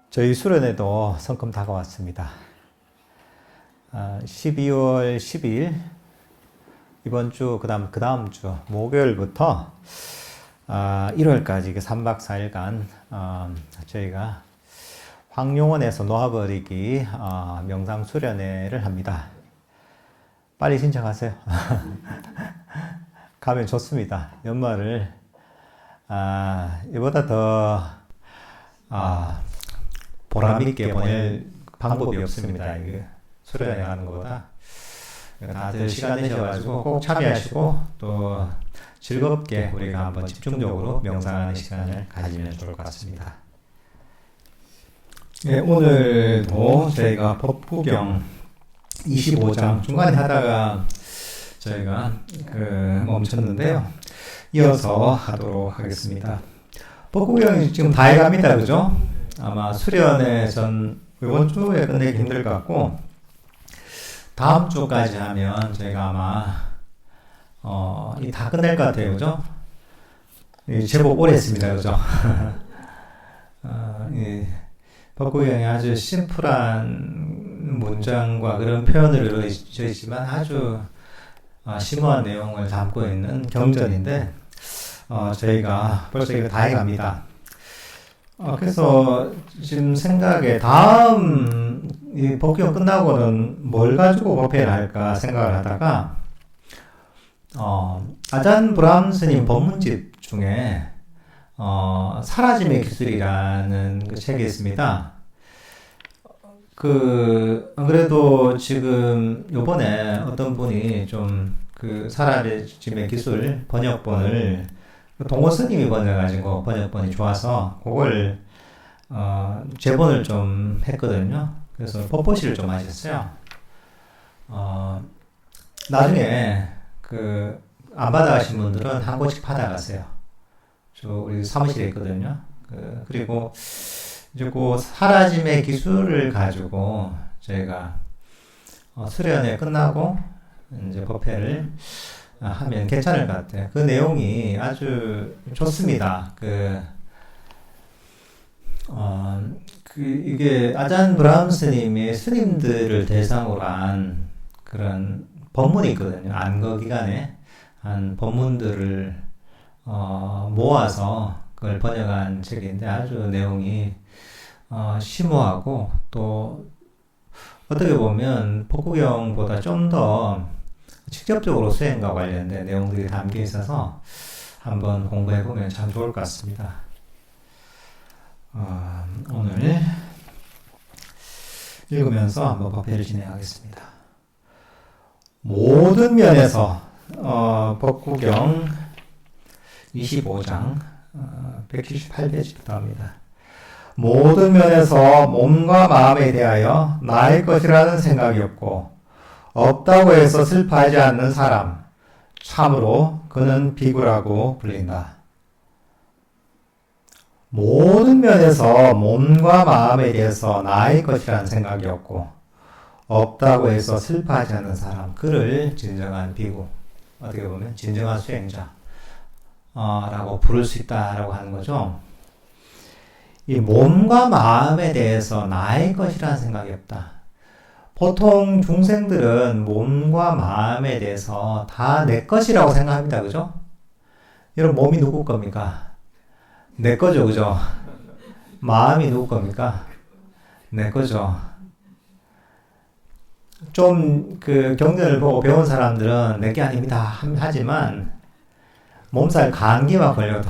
저희 수련회도 성큼 다가왔습니다. 12월 12일 이번 주 그 다음 주 목요일부터 1월까지 3박 4일간 저희가 황룡원에서 놓아버리기 명상 수련회를 합니다. 빨리 신청하세요. 가면 좋습니다. 연말을 이보다 더 보람있게 보낼 방법이 없습니다. 이게 수련회 가는 것보다. 다들 시간 내셔가지고 꼭 참여하시고 또 즐겁게 우리가 한번 집중적으로 명상하는 시간을 가지면 좋을 것 같습니다. 네, 오늘도 저희가 법구경 25장 중간에 하다가 저희가 멈췄는데요. 이어서 하도록 하겠습니다. 법구경이 지금 다 해갑니다. 그죠? 아마 수련회 전 이번 주에 끝내기 힘들 것 같고 다음 주까지 하면 저희가 아마 다 끝낼 것 같아요. 그죠? 제법 오래 했습니다. 그죠? 법구경이 아주 심플한 문장과 그런 표현을 이루어져 있지만 아주 심오한 내용을 담고 있는 경전인데 저희가 벌써 이거 다 해갑니다. 그래서 지금 생각에 다음 이 법규 끝나고는 뭘 가지고 법회를 할까 생각을 하다가 아잔 브람 스님 법문집 중에 사라짐의 기술이라는 그 책이 있습니다. 안 그래도 지금 요번에 어떤 분이 좀 그 사라짐의 기술 번역본을 동호 스님이 번역하시고 번역본이 좋아서 그걸 제본을 좀 했거든요. 그래서 법보시를 좀 하셨어요. 나중에 안 받아가신 분들은 한 권씩 받아가세요. 우리 사무실에 있거든요. 그리고 이제 그 사라짐의 기술을 가지고 저희가 수련회 끝나고 이제 법회를 하면 괜찮을 것 같아요. 그 내용이 아주 좋습니다. 이게 아잔 브람 스님이 스님들을 대상으로 한 그런 법문이 있거든요. 안거 기간에 한 법문들을 모아서 그걸 번역한 책인데 아주 내용이 심오하고 또 어떻게 보면 법구경보다 좀 더 직접적으로 수행과 관련된 내용들이 담겨 있어서 한번 공부해보면 참 좋을 것 같습니다. 오늘 읽으면서 한번 법회를 진행하겠습니다. 모든 면에서 법구경 25장 178페이지부터 합니다. 모든 면에서 몸과 마음에 대하여 나의 것이라는 생각이 없고 없다고 해서 슬퍼하지 않는 사람, 참으로 그는 비구라고 불린다. 모든 면에서 몸과 마음에 대해서 나의 것이라는 생각이 없고 없다고 해서 슬퍼하지 않는 사람, 그를 진정한 비구, 어떻게 보면 진정한 수행자 라고 부를 수 있다라고 하는 거죠. 이 몸과 마음에 대해서 나의 것이라는 생각이 없다. 보통 중생들은 몸과 마음에 대해서 다 내 것이라고 생각합니다. 그죠? 여러분, 몸이 누구 겁니까? 내 거죠. 그죠? 마음이 누구 겁니까? 내 거죠. 좀 경전을 보고 배운 사람들은 내 게 아닙니다 하지만 몸살 감기만 걸려도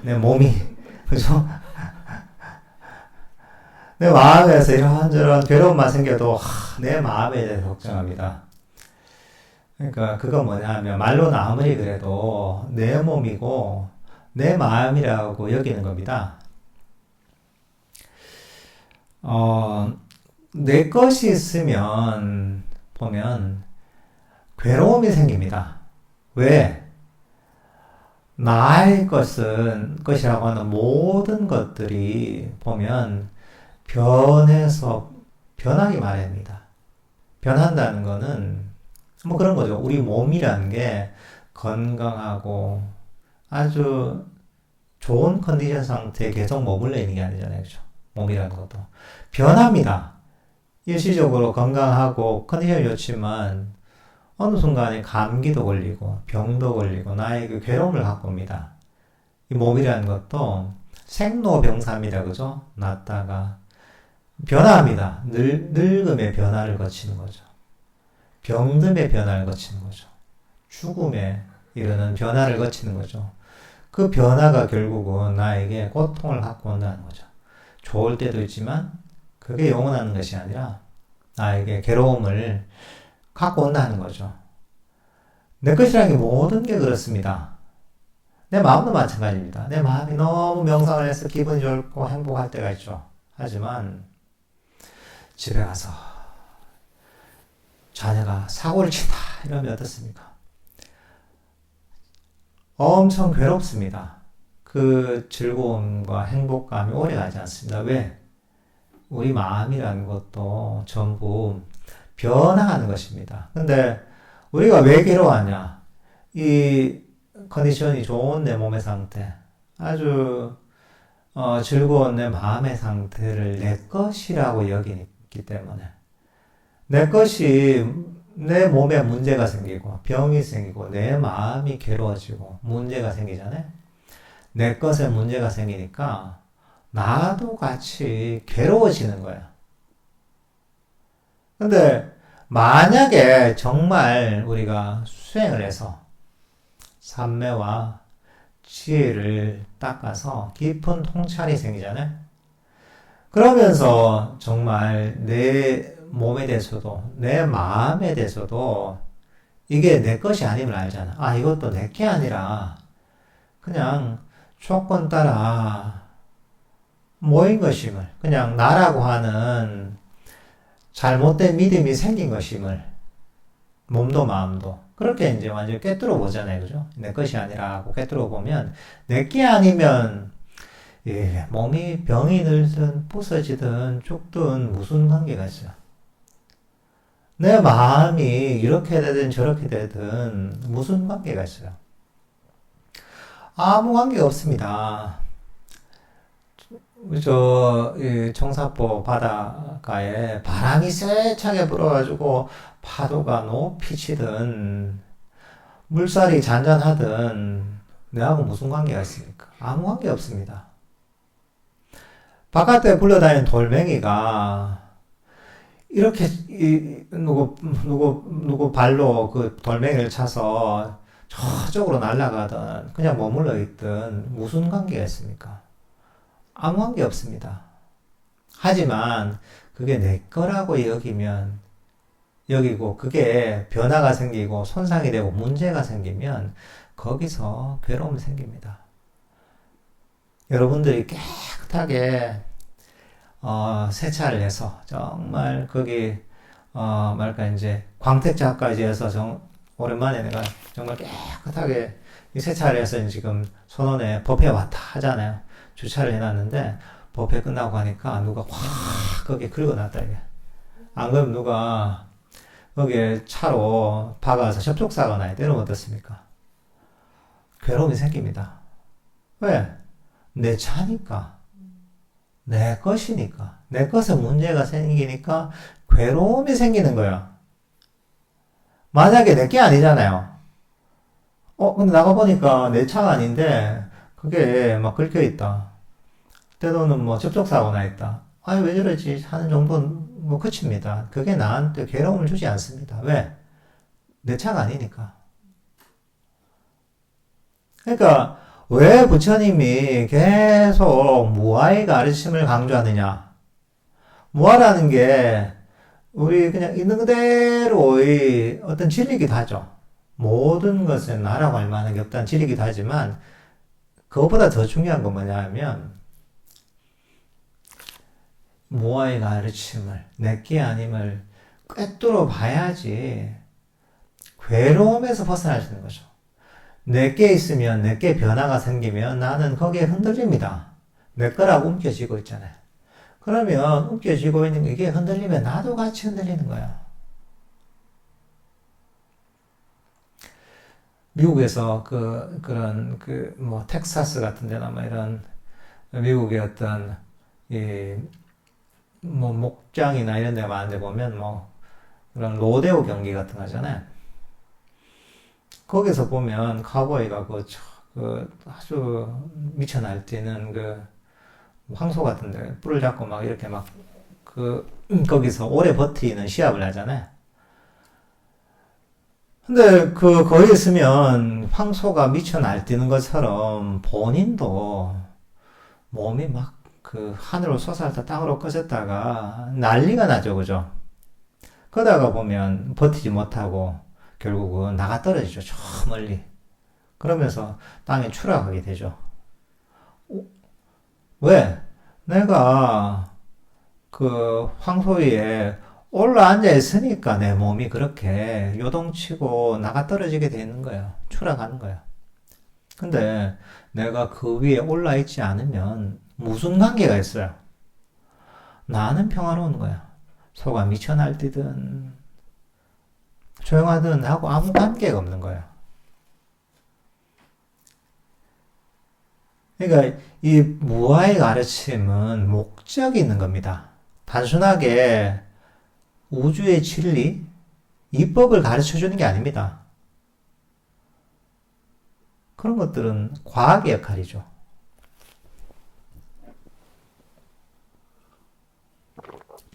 내 몸이, 그죠? 내 마음에서 이런저런 괴로움만 생겨도 내 마음에 대해서 걱정합니다. 그러니까 그건 뭐냐면 말로는 아무리 그래도 내 몸이고 내 마음이라고 여기는 겁니다. 내 것이 있으면 보면 괴로움이 생깁니다. 왜? 나의 것이라고 하는 모든 것들이 보면 변해서 변하기 마련입니다. 변한다는 거는 뭐 그런 거죠. 우리 몸이라는 게 건강하고 아주 좋은 컨디션 상태에 계속 머물러 있는 게 아니잖아요. 그죠? 몸이라는 것도. 변합니다. 일시적으로 건강하고 컨디션이 좋지만 어느 순간에 감기도 걸리고 병도 걸리고 나의 그 괴로움을 갖고 옵니다. 이 몸이라는 것도 생로병사입니다. 그죠? 낫다가 변화합니다. 늙음의 변화를 거치는 거죠. 병듦의 변화를 거치는 거죠. 죽음에 이르는 변화를 거치는 거죠. 그 변화가 결국은 나에게 고통을 갖고 온다는 거죠. 좋을 때도 있지만 그게 영원한 것이 아니라 나에게 괴로움을 갖고 온다는 거죠. 내 것이라는 게 모든 게 그렇습니다. 내 마음도 마찬가지입니다. 내 마음이 너무 명상을 해서 기분이 좋고 행복할 때가 있죠. 하지만 집에 가서 자녀가 사고를 친다 이러면 어떻습니까? 엄청 괴롭습니다. 그 즐거움과 행복감이 오래가지 않습니다. 왜? 우리 마음이라는 것도 전부 변화하는 것입니다. 근데 우리가 왜 괴로워하냐? 이 컨디션이 좋은 내 몸의 상태, 아주 즐거운 내 마음의 상태를 내 것이라고 여기기 때문에 내 것이 내 몸에 문제가 생기고 병이 생기고 내 마음이 괴로워지고 문제가 생기잖아요. 내 것에 문제가 생기니까 나도 같이 괴로워지는 거야. 근데 만약에 정말 우리가 수행을 해서 삼매와 지혜를 닦아서 깊은 통찰이 생기잖아요. 그러면서 정말 내 몸에 대해서도 내 마음에 대해서도 이게 내 것이 아님을 알잖아. 아, 이것도 내 게 아니라 그냥 조건 따라 모인 것임을, 그냥 나라고 하는 잘못된 믿음이 생긴 것임을, 몸도 마음도 그렇게 이제 완전히 꿰뚫어 보잖아요. 그죠? 내 것이 아니라 하고 꿰뚫어 보면 내 게 아니면 예, 몸이 병이 들든 부서지든 죽든 무슨 관계가 있어요. 내 마음이 이렇게 되든 저렇게 되든 무슨 관계가 있어요. 아무 관계가 없습니다. 이 청사포 바닷가에 바람이 세차게 불어가지고 파도가 높이 치든 물살이 잔잔하든 내하고 무슨 관계가 있습니까? 아무 관계 없습니다. 바깥에 굴러다니는 돌멩이가 이렇게 누구 발로 그 돌멩이를 차서 저쪽으로 날아가든 그냥 머물러 있든 무슨 관계가 있습니까? 아무 관계 없습니다. 하지만 그게 내 거라고 여기고 그게 변화가 생기고 손상이 되고 문제가 생기면 거기서 괴로움이 생깁니다. 여러분들이 깨끗하게 세차를 해서 정말 거기 말까 이제 광택자까지 해서 오랜만에 내가 정말 깨끗하게 이 세차를 해서 지금 선원에 법회 왔다 하잖아요. 주차를 해놨는데 법회 끝나고 하니까 누가 확 거기에 긁어놨다 이게. 안 그러면 누가 거기에 차로 박아서 접촉사가 나야 되는 어떻습니까? 괴로움이 생깁니다. 왜? 내 차니까. 내 것이니까. 내 것에 문제가 생기니까 괴로움이 생기는 거야. 만약에 내 게 아니잖아요. 근데 나가보니까 내 차가 아닌데 그게 막 긁혀있다. 때로는 뭐 접촉사고 나 있다. 아니 왜 저러지 하는 정도는 뭐 끝입니다. 그게 나한테 괴로움을 주지 않습니다. 왜? 내 차가 아니니까. 그러니까 왜 부처님이 계속 무아의 가르침을 강조하느냐? 무아라는 게 우리 그냥 있는 그대로의 어떤 진리이기도 하죠. 모든 것은 나라고 할 만한 게 없다는 진리이기도 하지만 그것보다 더 중요한 건 뭐냐 하면 무아의 가르침을 내게 아님을 꿰뚫어 봐야지 괴로움에서 벗어날 수 있는 거죠. 내게 있으면 내게 변화가 생기면 나는 거기에 흔들립니다. 내 거라고 움켜쥐고 있잖아요. 그러면 움켜쥐고 있는 이게 흔들리면 나도 같이 흔들리는 거야. 미국에서 텍사스 같은 데나 뭐 이런 미국의 어떤 이, 뭐, 목장이나 이런 데 많은 데 보면, 뭐, 그런 로데오 경기 같은 거 하잖아요. 거기서 보면, 카우보이가 그 아주 미쳐 날뛰는 황소 같은데, 뿔을 잡고 막 이렇게 막, 거기서 오래 버티는 시합을 하잖아요. 근데 거기 있으면 황소가 미쳐 날뛰는 것처럼 본인도 몸이 막 하늘로 솟았다 땅으로 꺼졌다가 난리가 나죠, 그죠? 그러다가 보면 버티지 못하고 결국은 나가 떨어지죠, 저 멀리. 그러면서 땅에 추락하게 되죠. 왜? 내가 황소 위에 올라 앉아 있으니까 내 몸이 그렇게 요동치고 나가 떨어지게 되는 거예요. 추락하는 거예요. 근데 내가 그 위에 올라 있지 않으면 무슨 관계가 있어요? 나는 평화로운 거야. 소가 미쳐 날뛰든 조용하든 하고 아무 관계가 없는 거야. 그러니까 이 무아의 가르침은 목적이 있는 겁니다. 단순하게 우주의 진리, 이법을 가르쳐 주는 게 아닙니다. 그런 것들은 과학의 역할이죠.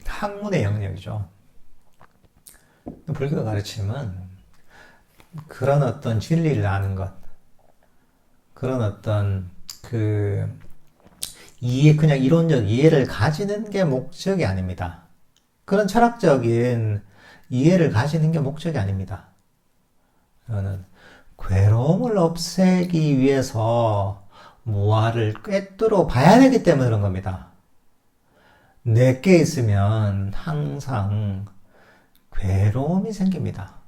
학문의 영역이죠. 불교 가르침은 그런 어떤 진리를 아는 것, 그런 어떤 그냥 이론적 이해를 가지는 게 목적이 아닙니다. 그런 철학적인 이해를 가지는 게 목적이 아닙니다. 저는 괴로움을 없애기 위해서 무아를 꿰뚫어 봐야 되기 때문에 그런 겁니다. 내게 있으면 항상 괴로움이 생깁니다.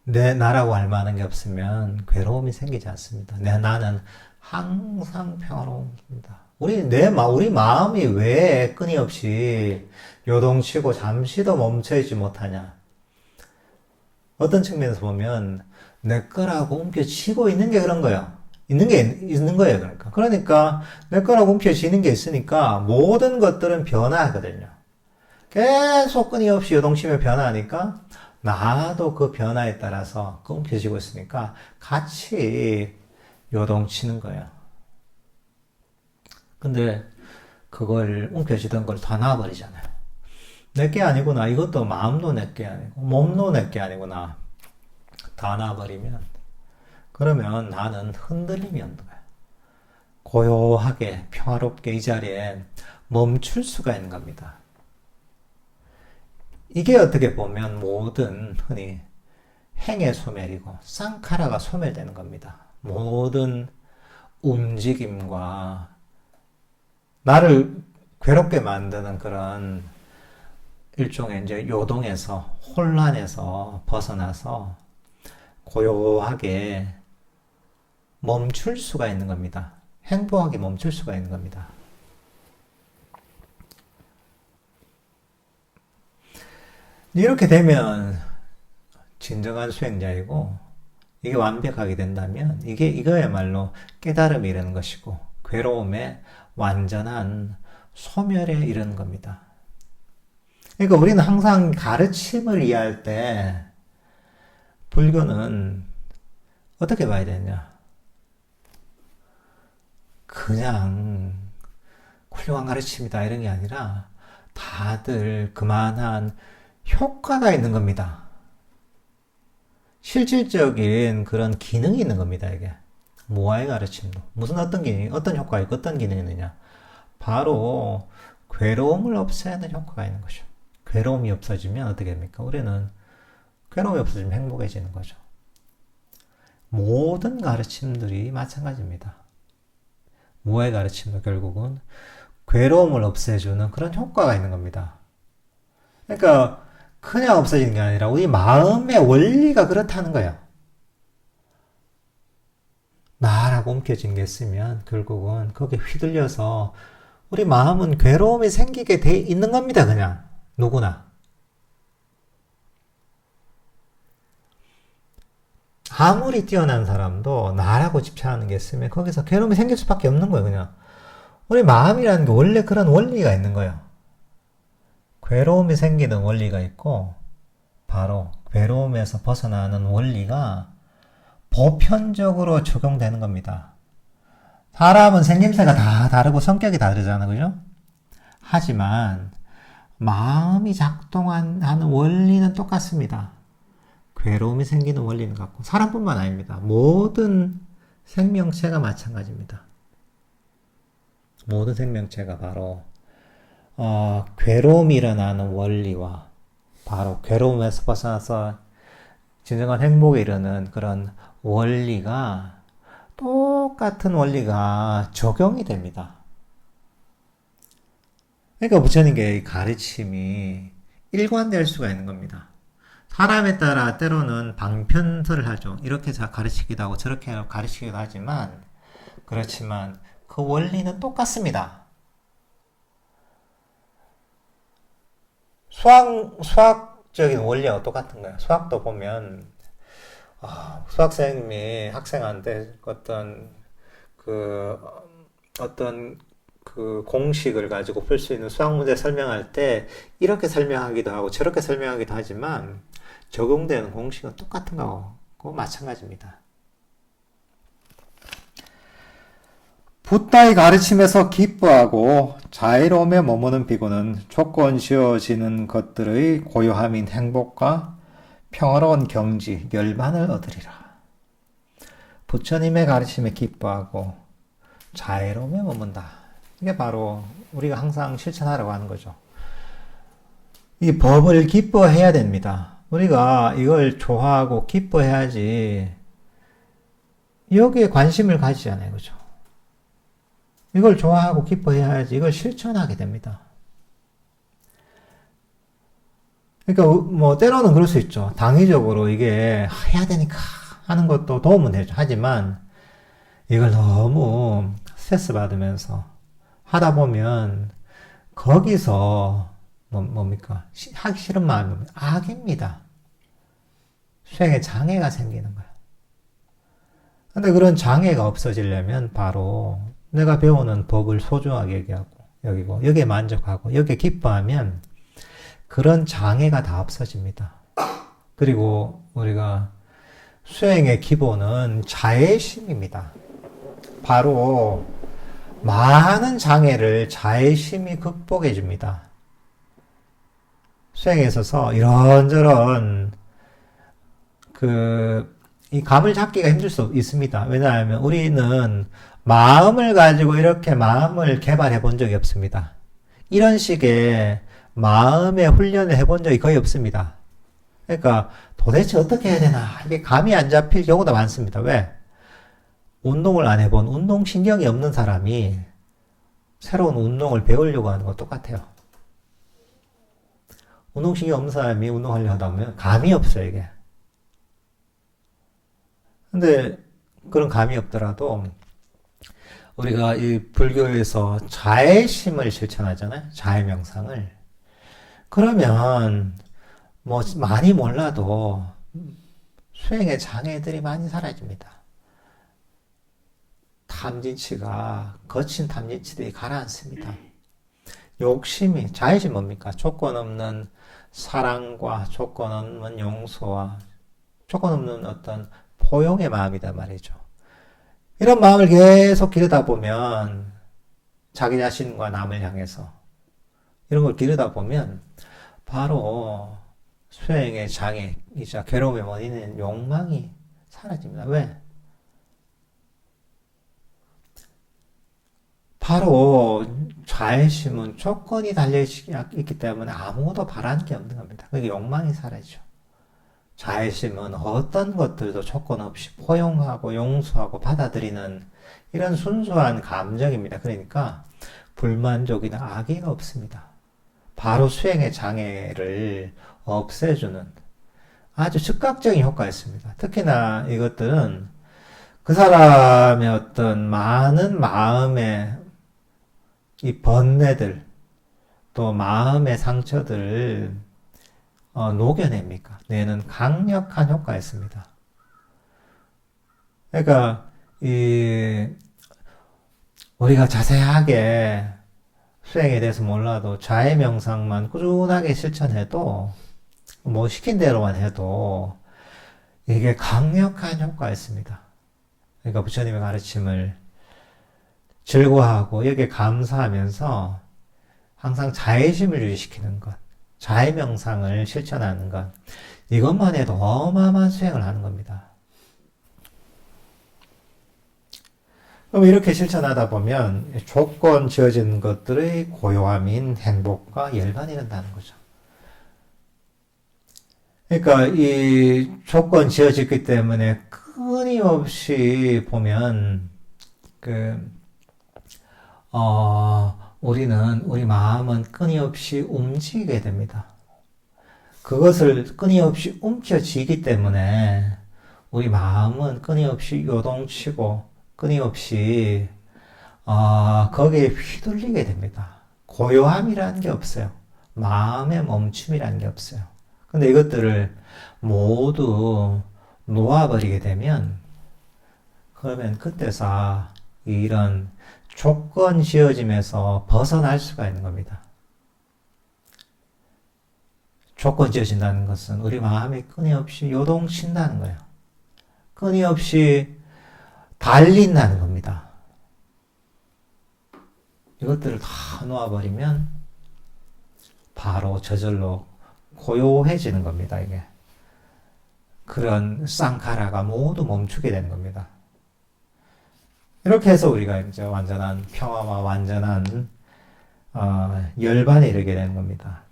나라고 할 만한 게 없으면 괴로움이 생기지 않습니다. 나는 항상 평화로움입니다. 우리 마음이 왜 끊임없이 요동치고 잠시도 멈춰있지 못하냐? 어떤 측면에서 보면 내 거라고 움켜쥐고 있는 게 그런 거예요. 있는 거예요, 그러니까. 그러니까 내 거라고 움켜쥐는 게 있으니까 모든 것들은 변화하거든요. 계속 끊임없이 요동치며 변화하니까 나도 그 변화에 따라서 움켜쥐고 있으니까 같이 요동치는 거예요. 근데 그걸 움켜쥐던 걸 다 놔버리잖아요. 내게 아니구나. 이것도 마음도 내게 아니고 몸도 내게 아니구나. 다 놔버리면 그러면 나는 흔들림이 오는 거예요. 고요하게 평화롭게 이 자리에 멈출 수가 있는 겁니다. 이게 어떻게 보면 모든 흔히 행의 소멸이고 쌍카라가 소멸되는 겁니다. 모든 움직임과 나를 괴롭게 만드는 그런 일종의 이제 요동에서 혼란에서 벗어나서 고요하게 멈출 수가 있는 겁니다. 행복하게 멈출 수가 있는 겁니다. 이렇게 되면 진정한 수행자이고 이게 완벽하게 된다면 이거야말로 깨달음에 이르는 것이고 괴로움의 완전한 소멸에 이르는 겁니다. 그러니까 우리는 항상 가르침을 이해할 때 불교는 어떻게 봐야 되냐? 그냥 훌륭한 가르침이다 이런 게 아니라 다들 그만한 효과가 있는 겁니다. 실질적인 그런 기능이 있는 겁니다, 이게. 무아의 가르침도. 어떤 효과가 있고 어떤 기능이 있느냐. 바로 괴로움을 없애는 효과가 있는 거죠. 괴로움이 없어지면 어떻게 됩니까? 우리는 괴로움이 없어지면 행복해지는 거죠. 모든 가르침들이 마찬가지입니다. 무아의 가르침도 결국은 괴로움을 없애주는 그런 효과가 있는 겁니다. 그러니까 그냥 없어지는 게 아니라 우리 마음의 원리가 그렇다는 거예요. 나라고 움켜진 게 있으면 결국은 거기에 휘둘려서 우리 마음은 괴로움이 생기게 돼 있는 겁니다. 그냥 누구나. 아무리 뛰어난 사람도 나라고 집착하는 게 있으면 거기서 괴로움이 생길 수밖에 없는 거예요, 그냥. 우리 마음이라는 게 원래 그런 원리가 있는 거예요. 괴로움이 생기는 원리가 있고, 바로 괴로움에서 벗어나는 원리가 보편적으로 적용되는 겁니다. 사람은 생김새가 다 다르고 성격이 다르잖아요, 그죠? 하지만 마음이 작동하는 원리는 똑같습니다. 괴로움이 생기는 원리는 같고, 사람뿐만 아닙니다. 모든 생명체가 마찬가지입니다. 모든 생명체가 바로 괴로움이 일어나는 원리와 바로 괴로움에서 벗어나서 진정한 행복에 이르는 그런 원리가 똑같은 원리가 적용이 됩니다. 그러니까 부처님의 가르침이 일관될 수가 있는 겁니다. 사람에 따라 때로는 방편설을 하죠. 이렇게 가르치기도 하고 저렇게 가르치기도 하지만, 그렇지만 그 원리는 똑같습니다. 수학적인 원리와 똑같은 거예요. 수학도 보면 수학생님이 학생한테 어떤 공식을 가지고 풀 수 있는 수학 문제 설명할 때 이렇게 설명하기도 하고 저렇게 설명하기도 하지만 적용되는 공식은 똑같은 거고 마찬가지입니다. 붓다의 가르침에서 기뻐하고 자유로움에 머무는 비구는 조건 지어지는 것들의 고요함인 행복과 평화로운 경지, 멸만을 얻으리라. 부처님의 가르침에 기뻐하고 자유로움에 머문다. 이게 바로 우리가 항상 실천하라고 하는 거죠. 이 법을 기뻐해야 됩니다. 우리가 이걸 좋아하고 기뻐해야지 여기에 관심을 가지잖아요. 그죠? 이걸 좋아하고 기뻐해야지 이걸 실천하게 됩니다. 그러니까 때로는 그럴 수 있죠. 당위적으로 이게 해야 되니까 하는 것도 도움은 되죠. 하지만 이걸 너무 스트레스 받으면서 하다 보면 거기서 뭡니까? 하기 싫은 마음이 악입니다. 수행에 장애가 생기는 거예요. 근데 그런 장애가 없어지려면 바로 내가 배우는 법을 소중하게 여기고 여기에 만족하고 여기에 기뻐하면 그런 장애가 다 없어집니다. 그리고 우리가 수행의 기본은 자애심입니다. 바로 많은 장애를 자애심이 극복해 줍니다. 수행에 있어서 이런저런 이 감을 잡기가 힘들 수 있습니다. 왜냐하면 우리는 마음을 가지고 이렇게 마음을 개발해 본 적이 없습니다. 이런 식의 마음의 훈련을 해본 적이 거의 없습니다. 그러니까 도대체 어떻게 해야 되나 이게 감이 안 잡힐 경우도 많습니다. 왜? 운동을 안 해본 운동신경이 없는 사람이 새로운 운동을 배우려고 하는 거 똑같아요. 운동신경이 없는 사람이 운동하려고 하다 보면 감이 없어요, 이게. 근데 그런 감이 없더라도 우리가 이 불교에서 자애심을 실천하잖아요. 자애명상을. 그러면 많이 몰라도 수행의 장애들이 많이 사라집니다. 탐진치가 거친 탐진치들이 가라앉습니다. 욕심이 자애심 뭡니까? 조건 없는 사랑과 조건 없는 용서와 조건 없는 어떤 포용의 마음이다 말이죠. 이런 마음을 계속 기르다 보면 자기 자신과 남을 향해서 이런 걸 기르다 보면 바로 수행의 장애이자 괴로움의 원인인 욕망이 사라집니다. 왜? 바로 자애심은 조건이 달려있기 때문에 아무것도 바라는 게 없는 겁니다. 그게 욕망이 사라지죠. 자애심은 어떤 것들도 조건 없이 포용하고 용서하고 받아들이는 이런 순수한 감정입니다. 그러니까 불만족이나 악의가 없습니다. 바로 수행의 장애를 없애주는 아주 즉각적인 효과가 있습니다. 특히나 이것들은 그 사람의 어떤 많은 마음의 이 번뇌들 또 마음의 상처들을 녹여냅니까? 내는 강력한 효과가 있습니다. 그러니까 우리가 자세하게 수행에 대해서 몰라도 자해 명상만 꾸준하게 실천해도 뭐 시킨 대로만 해도 이게 강력한 효과가 있습니다. 그러니까 부처님의 가르침을 즐거워하고 여기에 감사하면서 항상 자애심을 유지시키는 것, 자애 명상을 실천하는 것, 이것만 해도 어마어마한 수행을 하는 겁니다. 그럼 이렇게 실천하다 보면 조건 지어진 것들의 고요함인 행복과 열반이 이른다는 거죠. 그러니까 이 조건 지어졌기 때문에 끊임없이 보면 우리 마음은 끊임없이 움직이게 됩니다. 그것을 끊임없이 움켜쥐기 때문에 우리 마음은 끊임없이 요동치고 끊임없이 거기에 휘둘리게 됩니다. 고요함이라는 게 없어요. 마음의 멈춤이라는 게 없어요. 근데 이것들을 모두 놓아버리게 되면 그러면 그때서 이런 조건 지어짐에서 벗어날 수가 있는 겁니다. 조건 지어진다는 것은 우리 마음이 끊임없이 요동친다는 거예요. 끊임없이 달린다는 겁니다. 이것들을 다 놓아버리면 바로 저절로 고요해지는 겁니다, 이게. 그런 쌍카라가 모두 멈추게 되는 겁니다. 이렇게 해서 우리가 이제 완전한 평화와 완전한 열반에 이르게 되는 겁니다.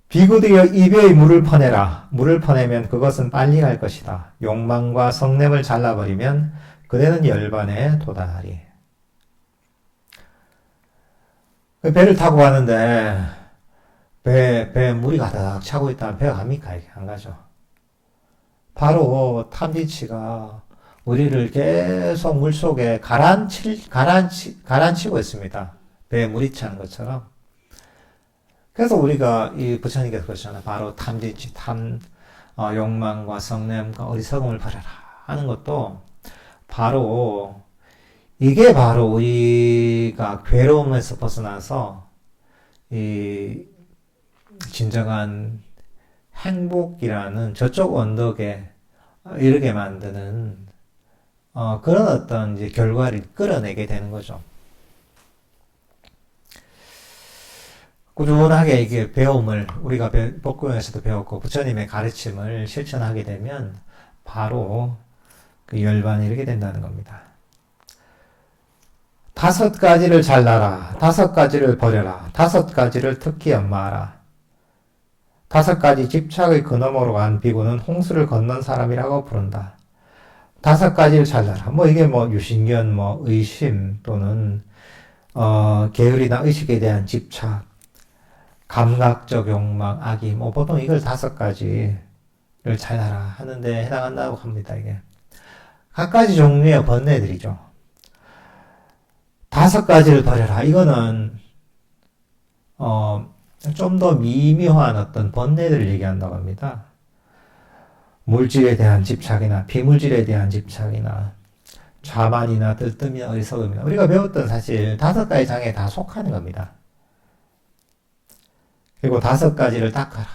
비구되어 이베의 물을 퍼내라. 물을 퍼내면 그것은 빨리 갈 것이다. 욕망과 성냄을 잘라버리면 그대는 열반에 도달하리. 배를 타고 가는데 배에 물이 가득 차고 있다면 배가 갑니까? 안 가죠. 바로 탐진치가 우리를 계속 물속에 가라앉히고 있습니다. 배에 물이 차는 것처럼. 그래서 우리가 이 부처님께서 그러잖아요. 바로 탐진치, 욕망과 성냄과 어리석음을 버려라 하는 것도 이게 바로 우리가 괴로움에서 벗어나서 이 진정한 행복이라는 저쪽 언덕에 이르게 만드는 그런 어떤 이제 결과를 끌어내게 되는 거죠. 꾸준하게 이게 배움을 우리가 법구에서도 배웠고 부처님의 가르침을 실천하게 되면 바로 그 열반에 이르게 된다는 겁니다. 5가지를 잘라라. 5가지를 버려라. 5가지를 특히 연마하라. 5가지 집착의 그 너머로 간 비구는 홍수를 건넌 사람이라고 부른다. 5가지를 잘라라. 이게 유신견, 의심 또는 계율이나 의식에 대한 집착, 감각적 욕망, 악의, 보통 이걸 5가지를 잘라라 하는데 해당한다고 합니다, 이게. 각가지 종류의 번뇌들이죠. 5가지를 버려라. 이거는, 좀 더 미묘한 어떤 번뇌들을 얘기한다고 합니다. 물질에 대한 집착이나 비물질에 대한 집착이나 자만이나 들뜸이나 어리석음이나 우리가 배웠던 사실 5가지 장애에 다 속하는 겁니다. 그리고 5가지를 닦아라.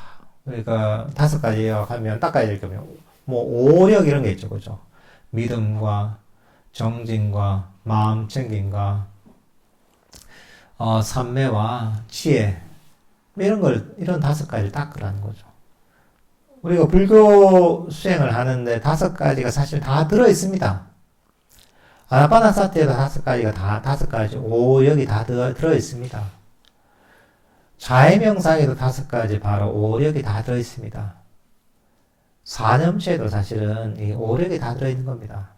그러니까 5가지라고 하면 닦아야 될 거면 오력 이런 게 있죠, 그죠? 믿음과 정진과 마음 챙김과 삼매와 지혜 이런 5가지를 닦으라는 거죠. 우리가 불교 수행을 하는데 5가지가 사실 다 들어있습니다. 아나파나사티에도 5가지가 다 5가지 오력이 다 들어있습니다. 자해명상에도 5가지 바로 오력이 다 들어있습니다. 사념체도 사실은 이 오력이 다 들어있는 겁니다.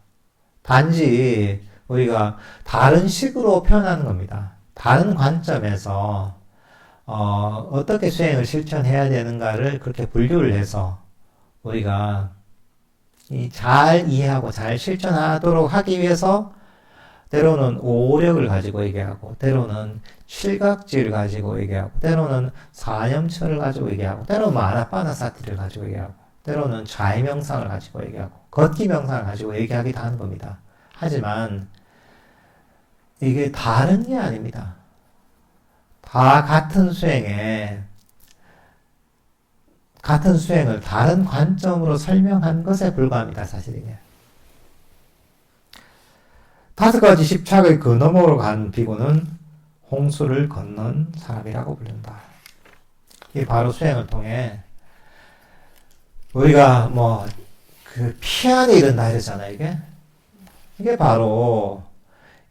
단지 우리가 다른 식으로 표현하는 겁니다. 다른 관점에서 어떻게 수행을 실천해야 되는가를 그렇게 분류를 해서 우리가 잘 이해하고 잘 실천하도록 하기 위해서 때로는 오력을 가지고 얘기하고 때로는 실각지를 가지고 얘기하고 때로는 사념처를 가지고 얘기하고 때로는 아나파나사티를 가지고 얘기하고 때로는 좌의명상을 가지고 얘기하고 걷기명상을 가지고 얘기하기도 하는 겁니다. 하지만 이게 다른 게 아닙니다. 다 같은 수행을 다른 관점으로 설명한 것에 불과합니다. 사실 이게. 5가지 십착의 그 너머로 간 비구는 홍수를 건넌 사람이라고 부른다. 이게 바로 수행을 통해 우리가 그 피안에 이른다 이러잖아요. 이게 바로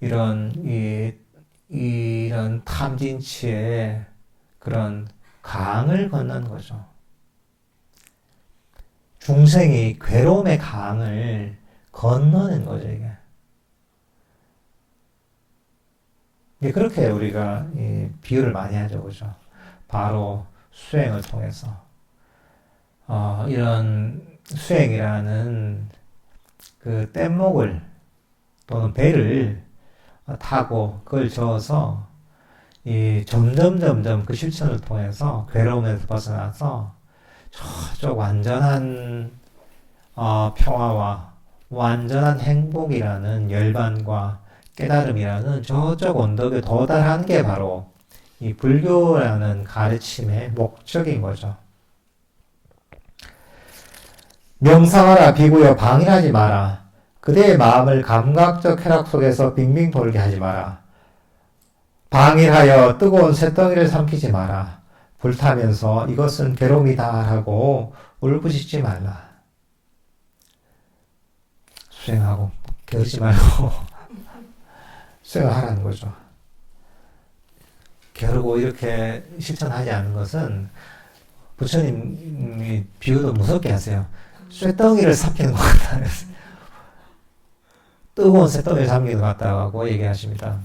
이런 탐진치의 그런 강을 건넌 거죠. 중생이 괴로움의 강을 건너는 거죠, 이게. 그렇게 우리가 비유를 많이 하죠, 그죠? 바로 수행을 통해서. 이런 수행이라는 그 뗏목을 또는 배를 타고 그걸 저어서 점점 그 실천을 통해서 괴로움에서 벗어나서 저쪽 완전한 평화와 완전한 행복이라는 열반과 깨달음이라는 저쪽 언덕에 도달하는 게 바로 이 불교라는 가르침의 목적인 거죠. 명상하라 비구여 방일하지 마라. 그대의 마음을 감각적 쾌락 속에서 빙빙 돌게 하지 마라. 방일하여 뜨거운 쇳덩이를 삼키지 마라. 불타면서 이것은 괴로움이다 하고 울부짖지 말라. 수행하고 게으르지 말고 수행을 하라는 거죠. 게으르고 이렇게 실천하지 않는 것은 부처님이 비유도 무섭게 하세요. 쇳덩이를 삼키는 것 같다. 뜨거운 쇳덩이를 삼키는 것 같다고 얘기하십니다.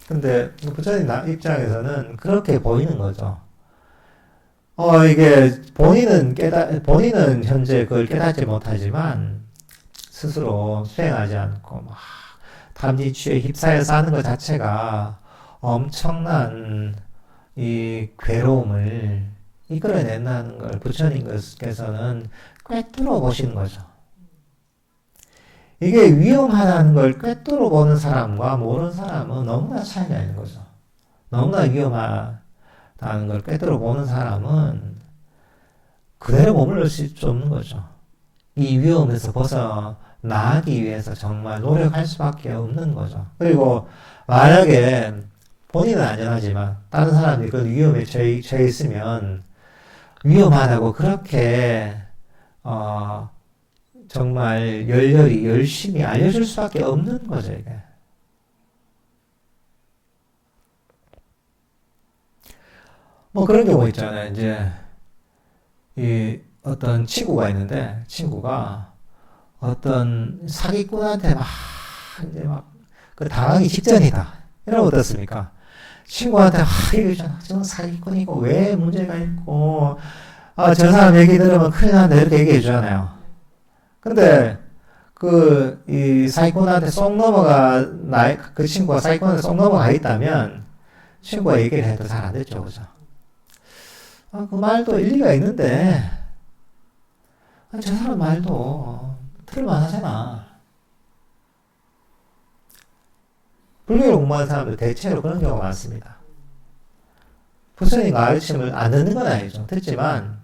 근데 부처님 입장에서는 그렇게 보이는 거죠. 이게 본인은 현재 그걸 깨닫지 못하지만 스스로 수행하지 않고 막 탐진취에 휩싸여 사는 것 자체가 엄청난 이 괴로움을 이끌어낸다는 걸 부처님께서는 꿰뚫어 보시는 거죠. 이게 위험하다는 걸 꿰뚫어 보는 사람과 모르는 사람은 너무나 차이가 있는 거죠. 너무나 위험하다는 걸 꿰뚫어 보는 사람은 그대로 머물러 수 없는 거죠. 이 위험에서 벗어나기 위해서 정말 노력할 수밖에 없는 거죠. 그리고 만약에 본인은 안전하지만 다른 사람들이 그 위험에 처해 있으면 위험하다고 그렇게 정말 열심히 알려줄 수밖에 없는 거죠, 이게. 그런 경우 있잖아요. 이제, 어떤 친구가 있는데, 친구가 어떤 사기꾼한테 당하기 직전이다. 이러면 어떻습니까? 친구한테, 이거 사기꾼이고, 왜 문제가 있고, 저 사람 얘기 들으면 큰일 난다. 이렇게 얘기해 주잖아요. 근데, 이 사기꾼한테 그 친구가 사기꾼한테 쏙 넘어가 있다면, 친구가 얘기를 해도 잘 안 됐죠. 그죠? 그 말도 일리가 있는데, 저 사람 말도 틀만 하잖아. 불교를 공부하는 사람들 대체로 그런 경우가 많습니다. 부처님 가르침을 안 듣는 건 아니죠. 듣지만,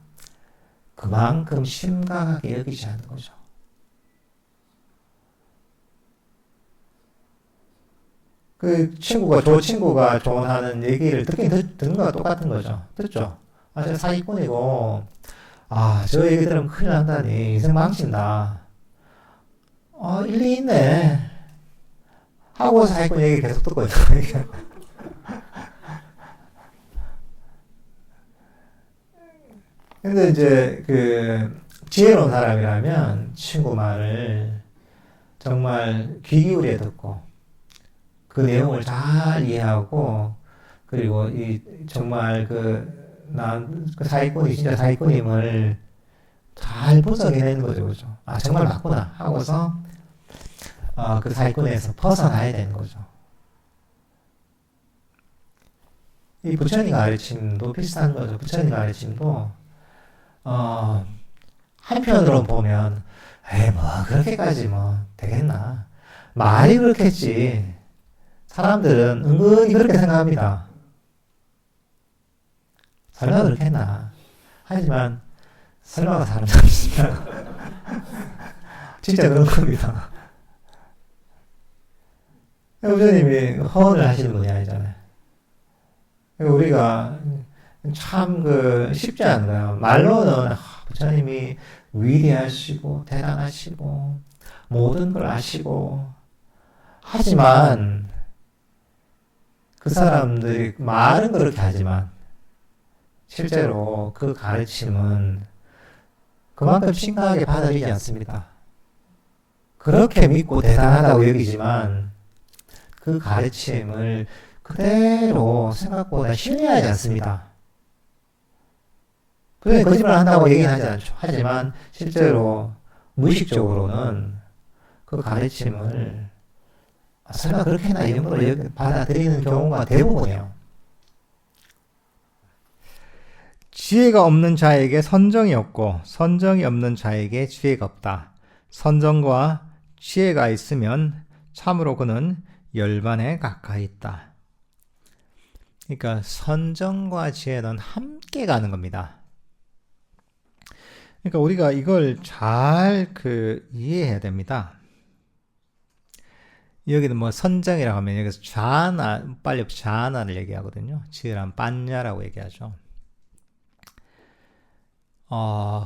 그만큼 심각하게 여기지 않는 거죠. 저 친구가 조언하는 얘기를 듣는 거와 똑같은 거죠. 듣죠? 저 사기꾼이고, 저 얘기 들으면 큰일 난다니, 인생 망친다. 일리 있네. 하고 사기꾼 얘기 계속 듣고 있어요. 근데 이제, 지혜로운 사람이라면 친구 말을 정말 귀 기울여 듣고, 그 내용을 잘 이해하고, 그리고 정말 사기꾼이 진짜 사기꾼임을 잘 분석해내는 거죠, 그죠? 정말 맞구나 하고서, 그 사기꾼에서 벗어나야 되는 거죠. 이 부처님 가르침도 비슷한 거죠. 부처님 가르침도, 한편으로 보면 에이 뭐 그렇게까지 뭐 되겠나. 말이 그렇겠지. 사람들은 은근히 그렇게 생각합니다. 설마 그렇겠나. 하지만 설마가 사람 잡습니다. 진짜 그런 겁니다. 부처님이 허언을 하시는 분이 아니잖아요. 우리가 참 쉽지 않은 거예요. 말로는 부처님이 위대하시고 대단하시고 모든 걸 아시고 하지만 그 사람들이 말은 그렇게 하지만 실제로 그 가르침은 그만큼 심각하게 받아들이지 않습니다. 그렇게 믿고 대단하다고 여기지만 그 가르침을 그대로 생각보다 신뢰하지 않습니다. 그래서 거짓말 한다고 얘기는 하지 않죠. 하지만 실제로 무의식적으로는 그 가르침을 설마 그렇게나 이 정도로 받아들이는 경우가 대부분이에요. 지혜가 없는 자에게 선정이 없고 선정이 없는 자에게 지혜가 없다. 선정과 지혜가 있으면 참으로 그는 열반에 가까이 있다. 그러니까 선정과 지혜는 함께 가는 겁니다. 그러니까 우리가 이걸 잘 이해해야 됩니다. 여기는 뭐 선정이라고 하면 여기서 좌나, 빨리 좌나를 얘기하거든요. 지혜란 빠냐라고 얘기하죠.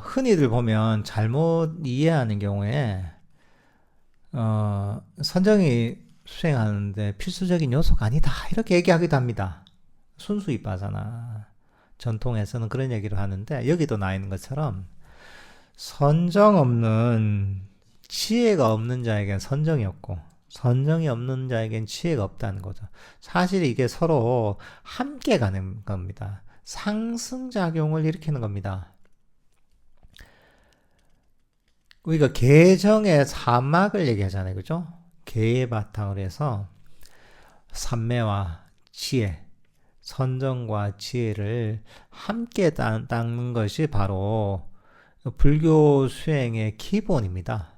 흔히들 보면 잘못 이해하는 경우에 선정이 수행하는데 필수적인 요소가 아니다 이렇게 얘기하기도 합니다. 순수 이빠사나 전통에서는 그런 얘기를 하는데 여기도 나와 있는 것처럼 선정 없는 지혜가 없는 자에겐 선정이 없고 선정이 없는 자에겐 지혜가 없다는 거죠. 사실 이게 서로 함께 가는 겁니다. 상승작용을 일으키는 겁니다. 우리가 계정의 사막을 얘기하잖아요. 그죠? 계의 바탕으로 해서 삼매와 지혜, 선정과 지혜를 함께 닦는 것이 바로 불교 수행의 기본입니다.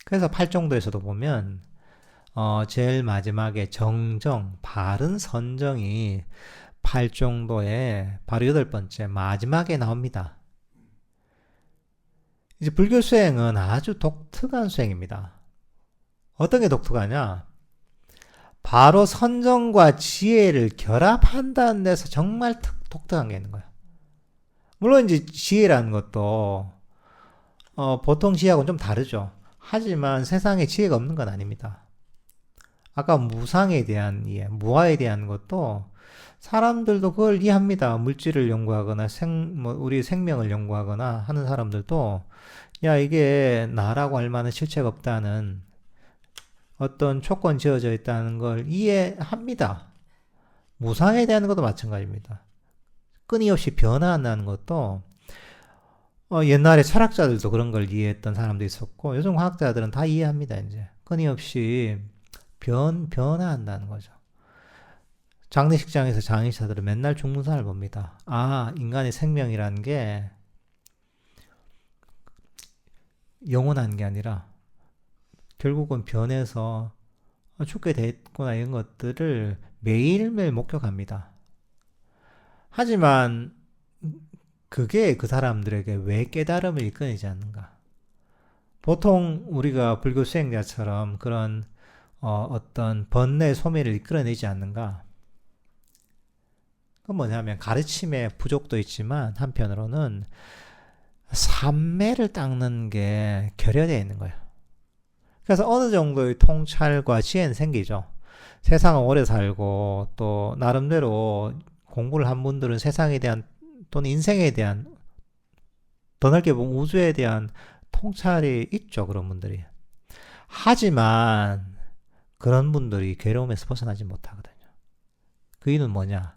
그래서 팔정도에서도 보면 제일 마지막에 정정, 바른 선정이 팔정도의 바로 8번째 마지막에 나옵니다. 이제 불교 수행은 아주 독특한 수행입니다. 어떤 게 독특하냐? 바로 선정과 지혜를 결합한다는 데서 정말 독특한 게 있는 거예요. 물론 이제 지혜라는 것도 보통 지혜하고는 좀 다르죠. 하지만 세상에 지혜가 없는 건 아닙니다. 아까 무상에 대한 이해, 무아에 대한 것도 사람들도 그걸 이해합니다. 물질을 연구하거나 우리 생명을 연구하거나 하는 사람들도 야 이게 나라고 할 만한 실체가 없다는 어떤 조건 지어져 있다는 걸 이해합니다. 무상에 대한 것도 마찬가지입니다. 끊임없이 변화한다는 것도 옛날에 철학자들도 그런 걸 이해했던 사람도 있었고 요즘 과학자들은 다 이해합니다. 이제 끊임없이 변화한다는 거죠. 장례식장에서 장의사들은 맨날 죽는 사람을 봅니다. 아, 인간의 생명이라는 게 영원한 게 아니라 결국은 변해서 죽게 됐구나 이런 것들을 매일매일 목격합니다. 하지만 그게 그 사람들에게 왜 깨달음을 이끌어내지 않는가? 보통 우리가 불교 수행자처럼 그런 어떤 번뇌 소멸을 이끌어내지 않는가? 그건 뭐냐면 가르침의 부족도 있지만 한편으로는 삼매를 닦는 게 결여되어 있는 거예요. 그래서 어느 정도의 통찰과 지혜는 생기죠. 세상을 오래 살고 또 나름대로 공부를 한 분들은 세상에 대한 또는 인생에 대한 더 넓게 보면 우주에 대한 통찰이 있죠. 그런 분들이. 하지만 그런 분들이 괴로움에서 벗어나지 못하거든요. 그 이유는 뭐냐?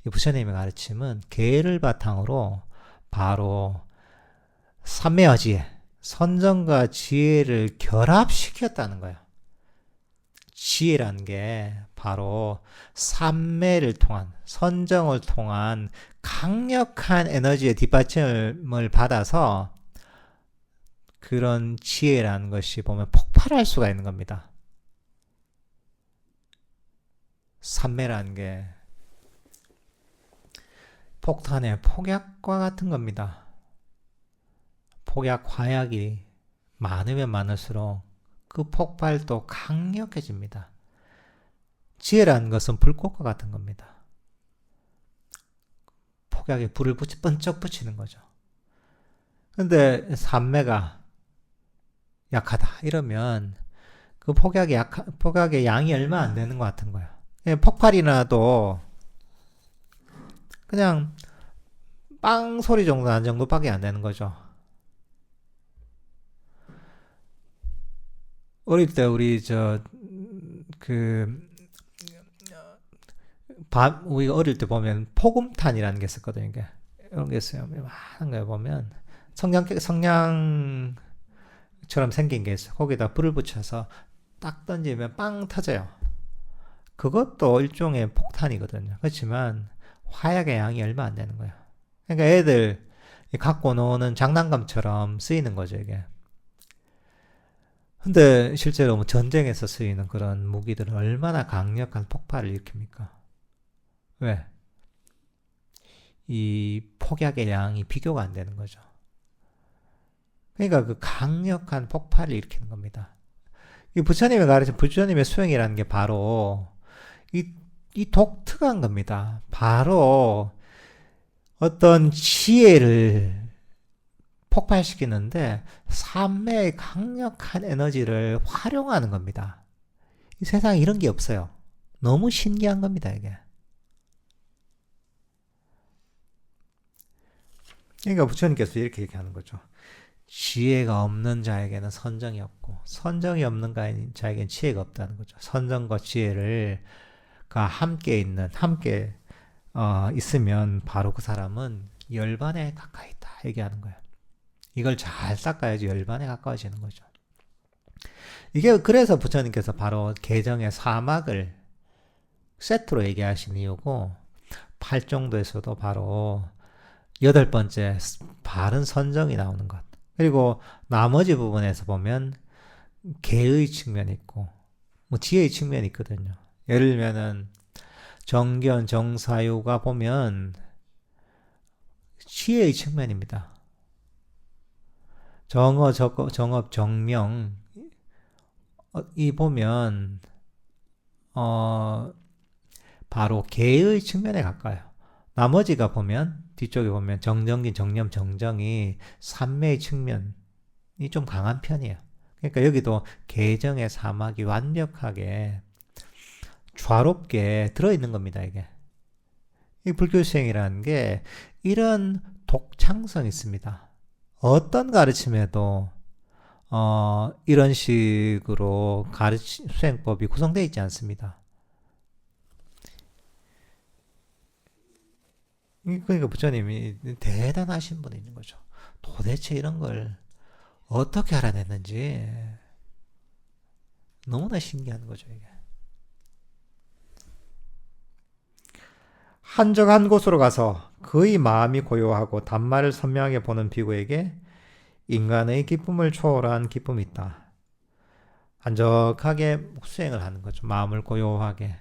이 부처님의 가르침은 계를 바탕으로 바로 삼매와 지혜, 선정과 지혜를 결합시켰다는 거예요. 지혜라는 게 바로 삼매를 통한, 선정을 통한 강력한 에너지의 뒷받침을 받아서 그런 지혜라는 것이 보면 폭발할 수가 있는 겁니다. 삼매라는 게 폭탄의 폭약과 같은 겁니다. 폭약, 화약이 많으면 많을수록 그 폭발도 강력해집니다. 지혜라는 것은 불꽃과 같은 겁니다. 폭약에 불을 번쩍 붙이는 거죠. 근데 삼매가 약하다 이러면 그 폭약의 양이 얼마 안 되는 것 같은 거예요. 폭발이 나도 그냥 빵 소리 정도 난 정도밖에 안 되는 거죠. 어릴 때 우리 우리가 어릴 때 보면 포금탄이라는 게 있었거든요. 이런 게 있어요. 많은 거 보면 성냥처럼 생긴 게 있어요. 거기다 불을 붙여서 딱 던지면 빵 터져요. 그것도 일종의 폭탄이거든요. 그렇지만 화약의 양이 얼마 안 되는 거예요. 그러니까 애들 갖고 노는 장난감처럼 쓰이는 거죠, 이게. 근데 실제로 뭐 전쟁에서 쓰이는 그런 무기들은 얼마나 강력한 폭발을 일으킵니까? 왜? 이 폭약의 양이 비교가 안 되는 거죠. 그러니까 그 강력한 폭발을 일으키는 겁니다. 이 부처님이 가르친 부처님의 수행이라는 게 바로 이 독특한 겁니다. 바로 어떤 지혜를 폭발시키는데 삼매의 강력한 에너지를 활용하는 겁니다. 이 세상에 이런 게 없어요. 너무 신기한 겁니다, 이게. 그러니까 부처님께서 이렇게 얘기하는 거죠. 지혜가 없는 자에게는 선정이 없고 선정이 없는 자에게는 지혜가 없다는 거죠. 선정과 지혜를 함께 있으면 바로 그 사람은 열반에 가까이 있다 얘기하는 거예요. 이걸 잘 닦아야지 열반에 가까워지는 거죠. 이게 그래서 부처님께서 바로 개정의 사막을 세트로 얘기하신 이유고, 팔정도에서도 바로 8번째 바른 선정이 나오는 것, 그리고 나머지 부분에서 보면 개의 측면이 있고 뭐 지혜의 측면이 있거든요. 예를 들면은 정견, 정사유가 보면 지혜의 측면입니다. 정어, 정업, 정명 이 보면 바로 개의 측면에 가까워요. 나머지가 보면 뒤쪽에 보면 정정긴, 정념, 정정이 삼매의 측면이 좀 강한 편이에요. 그러니까 여기도 개정의 사막이 완벽하게 좌롭게 들어있는 겁니다. 이게 이 불교 수행이라는 게 이런 독창성이 있습니다. 어떤 가르침에도 이런 식으로 수행법이 구성되어 있지 않습니다. 그러니까 부처님이 대단하신 분이 있는 거죠. 도대체 이런 걸 어떻게 알아냈는지 너무나 신기한 거죠, 이게. 한적 한 곳으로 가서 그의 마음이 고요하고 단말을 선명하게 보는 비구에게 인간의 기쁨을 초월한 기쁨이 있다. 한적하게 수행을 하는 거죠. 마음을 고요하게.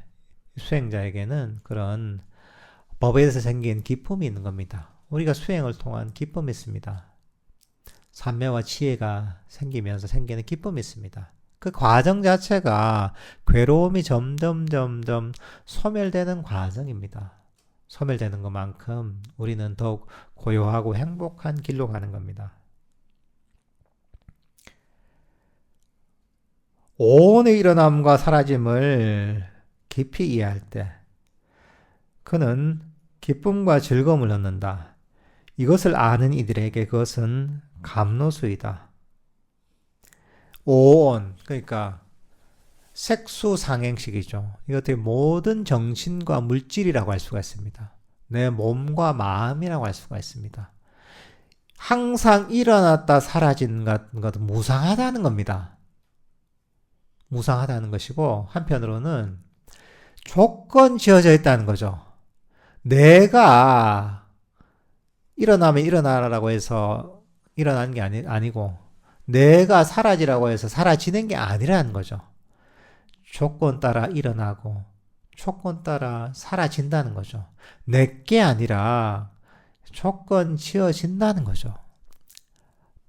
수행자에게는 그런 법에서 생긴 기쁨이 있는 겁니다. 우리가 수행을 통한 기쁨이 있습니다. 삼매와 지혜가 생기면서 생기는 기쁨이 있습니다. 그 과정 자체가 괴로움이 점점 소멸되는 과정입니다. 소멸되는 것만큼 우리는 더욱 고요하고 행복한 길로 가는 겁니다. 오온의 일어남과 사라짐을 깊이 이해할 때 그는 기쁨과 즐거움을 얻는다. 이것을 아는 이들에게 그것은 감노수이다. 오온, 그러니까 색수상행식이죠. 이것들이 모든 정신과 물질이라고 할 수가 있습니다. 내 몸과 마음이라고 할 수가 있습니다. 항상 일어났다 사라지는 것은 무상하다는 겁니다. 무상하다는 것이고, 한편으로는 조건 지어져 있다는 거죠. 내가 일어나면 일어나라고 해서 일어나는 게 아니고 내가 사라지라고 해서 사라지는 게 아니라는 거죠. 조건 따라 일어나고 조건 따라 사라진다는 거죠. 내게 아니라 조건 지어진다는 거죠.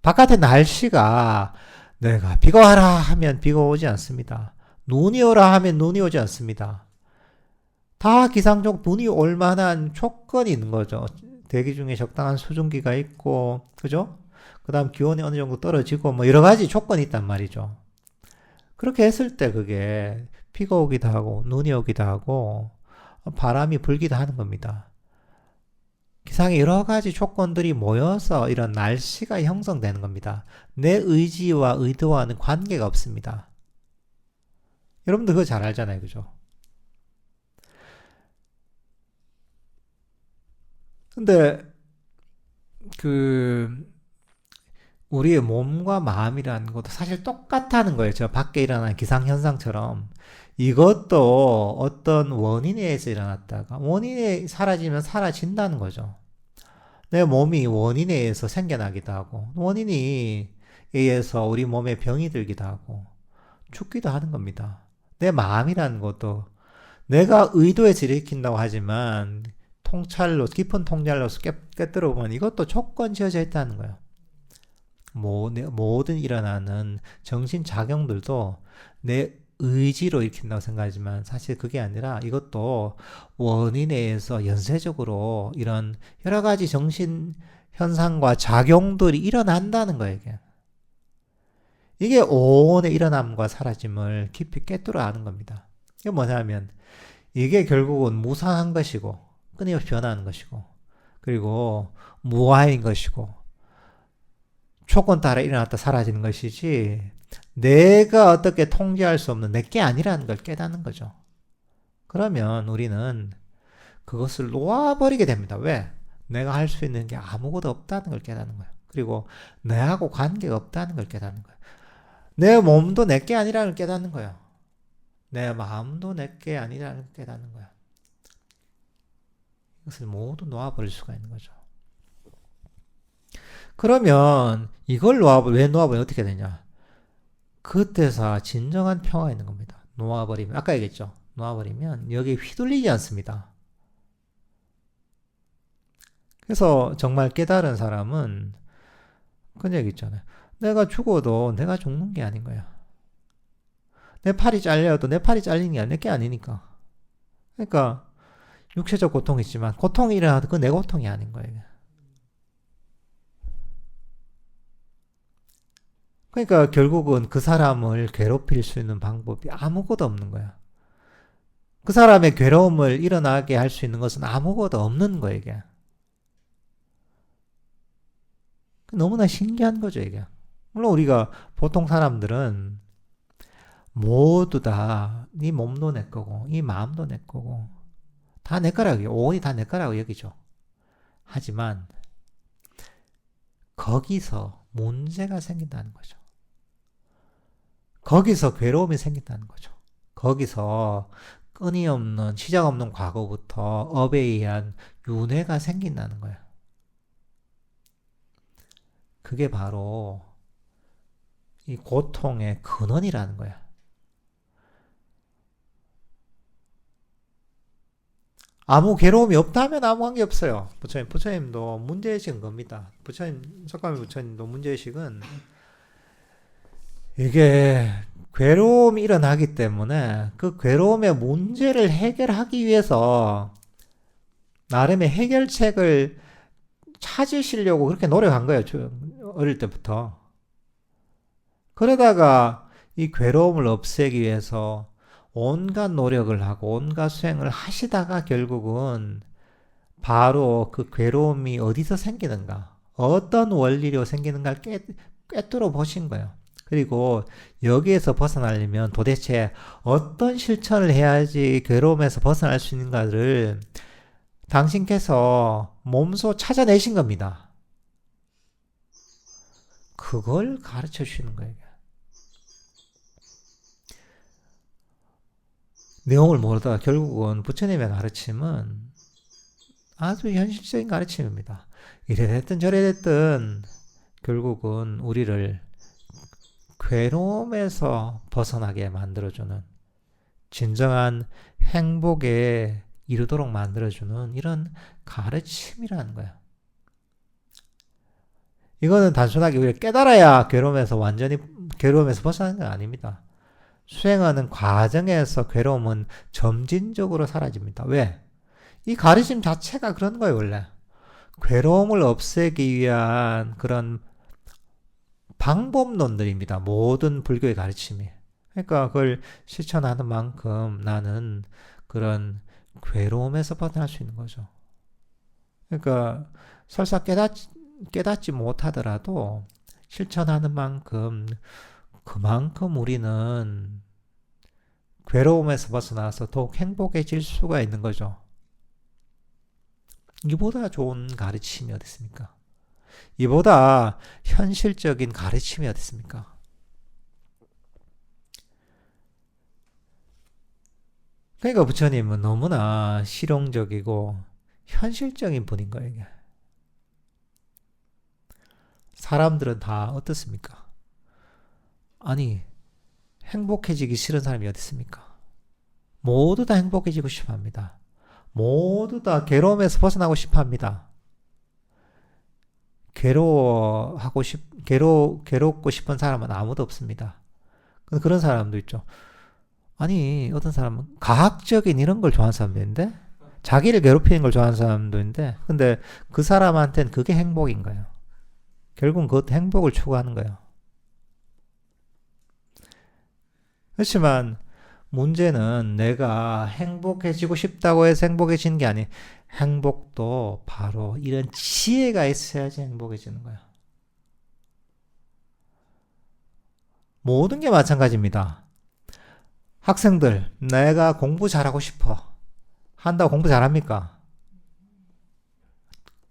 바깥의 날씨가 내가 비가 와라 하면 비가 오지 않습니다. 눈이 오라 하면 눈이 오지 않습니다. 다 기상적 눈이 올 만한 조건이 있는 거죠. 대기 중에 적당한 수증기가 있고, 그죠? 그 다음 기온이 어느 정도 떨어지고, 뭐 여러 가지 조건이 있단 말이죠. 그렇게 했을 때 그게 비가 오기도 하고, 눈이 오기도 하고, 바람이 불기도 하는 겁니다. 기상의 여러 가지 조건들이 모여서 이런 날씨가 형성되는 겁니다. 내 의지와 의도와는 관계가 없습니다. 여러분들 그거 잘 알잖아요. 그죠? 근데 우리의 몸과 마음이라는 것도 사실 똑같다는 거예요. 저 밖에 일어나는 기상현상처럼. 이것도 어떤 원인에 의해서 일어났다가 원인이 사라지면 사라진다는 거죠. 내 몸이 원인에 의해서 생겨나기도 하고 원인이 의해서 우리 몸에 병이 들기도 하고 죽기도 하는 겁니다. 내 마음이라는 것도 내가 의도해서 일으킨다고 하지만 통찰로 깊은 통찰로서 깨뜨려 보면 이것도 조건 지어져 있다는 거예요. 모든 일어나는 정신작용들도 내 의지로 일으킨다고 생각하지만 사실 그게 아니라 이것도 원인에 의해서 연쇄적으로 이런 여러 가지 정신현상과 작용들이 일어난다는 거예요. 이게 오온의 일어남과 사라짐을 깊이 깨뜨려 아는 겁니다. 이게 뭐냐면 이게 결국은 무상한 것이고 끊임없이 변하는 것이고 그리고 무아인 것이고 조건 따라 일어났다 사라지는 것이지 내가 어떻게 통제할 수 없는 내게 아니라는 걸 깨닫는 거죠. 그러면 우리는 그것을 놓아버리게 됩니다. 왜? 내가 할 수 있는 게 아무것도 없다는 걸 깨닫는 거예요. 그리고 내하고 관계가 없다는 걸 깨닫는 거예요. 내 몸도 내게 아니라는 걸 깨닫는 거예요. 내 마음도 내게 아니라는 걸 깨닫는 거예요. 이것을 모두 놓아버릴 수가 있는 거죠. 그러면 이걸 왜 놓아버리면 어떻게 되냐? 그때서 진정한 평화가 있는 겁니다. 놓아버리면, 아까 얘기했죠? 놓아버리면 여기에 휘둘리지 않습니다. 그래서 정말 깨달은 사람은 그런 얘기 있잖아요. 내가 죽어도 내가 죽는 게 아닌 거야. 내 팔이 잘려도 내 팔이 잘리는 게 내게 아니니까. 그러니까 육체적 고통이 있지만 고통이 일어나도 그건 내 고통이 아닌 거예요. 그러니까 결국은 그 사람을 괴롭힐 수 있는 방법이 아무것도 없는 거야. 그 사람의 괴로움을 일어나게 할 수 있는 것은 아무것도 없는 거예요, 이게. 너무나 신기한 거죠, 이게. 물론 우리가 보통 사람들은 모두 다 이 몸도 내 거고 이 마음도 내 거고 다 내 거라고 오온이 다 내 거라고 여기죠. 하지만 거기서 문제가 생긴다는 거죠. 거기서 괴로움이 생긴다는 거죠. 거기서 끊임없는 시작 없는 과거부터 업에 의한 윤회가 생긴다는 거예요. 그게 바로 이 고통의 근원이라는 거야. 아무 괴로움이 없다면 아무 관계 없어요. 부처님도 문제의식은 겁니다. 석가모니 부처님도 문제의식은 이게 괴로움이 일어나기 때문에 그 괴로움의 문제를 해결하기 위해서 나름의 해결책을 찾으시려고 그렇게 노력한 거예요. 어릴 때부터. 그러다가 이 괴로움을 없애기 위해서 온갖 노력을 하고 온갖 수행을 하시다가 결국은 바로 그 괴로움이 어디서 생기는가, 어떤 원리로 생기는가를 꿰뚫어 보신 거예요. 그리고 여기에서 벗어나려면 도대체 어떤 실천을 해야지 괴로움에서 벗어날 수 있는가를 당신께서 몸소 찾아내신 겁니다. 그걸 가르쳐 주시는 거예요. 내용을 모르다가 결국은 부처님의 가르침은 아주 현실적인 가르침입니다. 이래 됐든 저래 됐든 결국은 우리를 괴로움에서 벗어나게 만들어주는, 진정한 행복에 이르도록 만들어주는 이런 가르침이라는 거야. 이거는 단순하게 우리가 깨달아야 완전히 괴로움에서 벗어나는 건 아닙니다. 수행하는 과정에서 괴로움은 점진적으로 사라집니다. 왜? 이 가르침 자체가 그런 거예요, 원래. 괴로움을 없애기 위한 그런 방법론들입니다. 모든 불교의 가르침이. 그러니까 그걸 실천하는 만큼 나는 그런 괴로움에서 벗어날 수 있는 거죠. 그러니까 설사 깨닫지 못하더라도 실천하는 만큼 그만큼 우리는 괴로움에서 벗어나서 더욱 행복해질 수가 있는 거죠. 이보다 좋은 가르침이 어디 있습니까? 이보다 현실적인 가르침이 어디 있습니까? 그러니까 부처님은 너무나 실용적이고 현실적인 분인 거예요. 이게. 사람들은 다 어떻습니까? 아니, 행복해지기 싫은 사람이 어디 있습니까? 모두 다 행복해지고 싶어 합니다. 모두 다 괴로움에서 벗어나고 싶어 합니다. 괴롭고 싶은 사람은 아무도 없습니다. 그런 사람도 있죠. 아니, 어떤 사람은 과학적인 이런 걸 좋아하는 사람도 있는데, 자기를 괴롭히는 걸 좋아하는 사람도 있는데, 근데 그 사람한테는 그게 행복인 거예요. 결국은 그 행복을 추구하는 거예요. 그렇지만 문제는 내가 행복해지고 싶다고 해서 행복해지는 게 아니에요. 행복도 바로 이런 지혜가 있어야지 행복해지는 거야. 모든 게 마찬가지입니다. 학생들, 내가 공부 잘하고 싶어. 한다고 공부 잘합니까?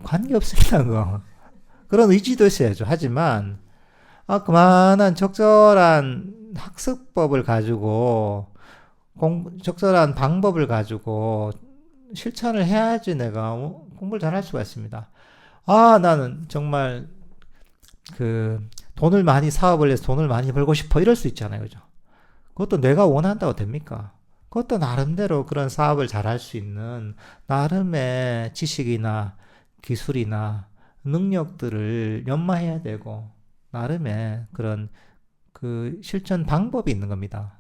관계없습니다, 그거. 그런 의지도 있어야죠. 하지만, 그만한 적절한 학습법을 가지고, 적절한 방법을 가지고 실천을 해야지 내가 공부를 잘할 수가 있습니다. 나는 정말 사업을 해서 돈을 많이 벌고 싶어. 이럴 수 있잖아요. 그죠? 그것도 내가 원한다고 됩니까? 그것도 나름대로 그런 사업을 잘할 수 있는 나름의 지식이나 기술이나 능력들을 연마해야 되고, 나름의 그런 실천 방법이 있는 겁니다.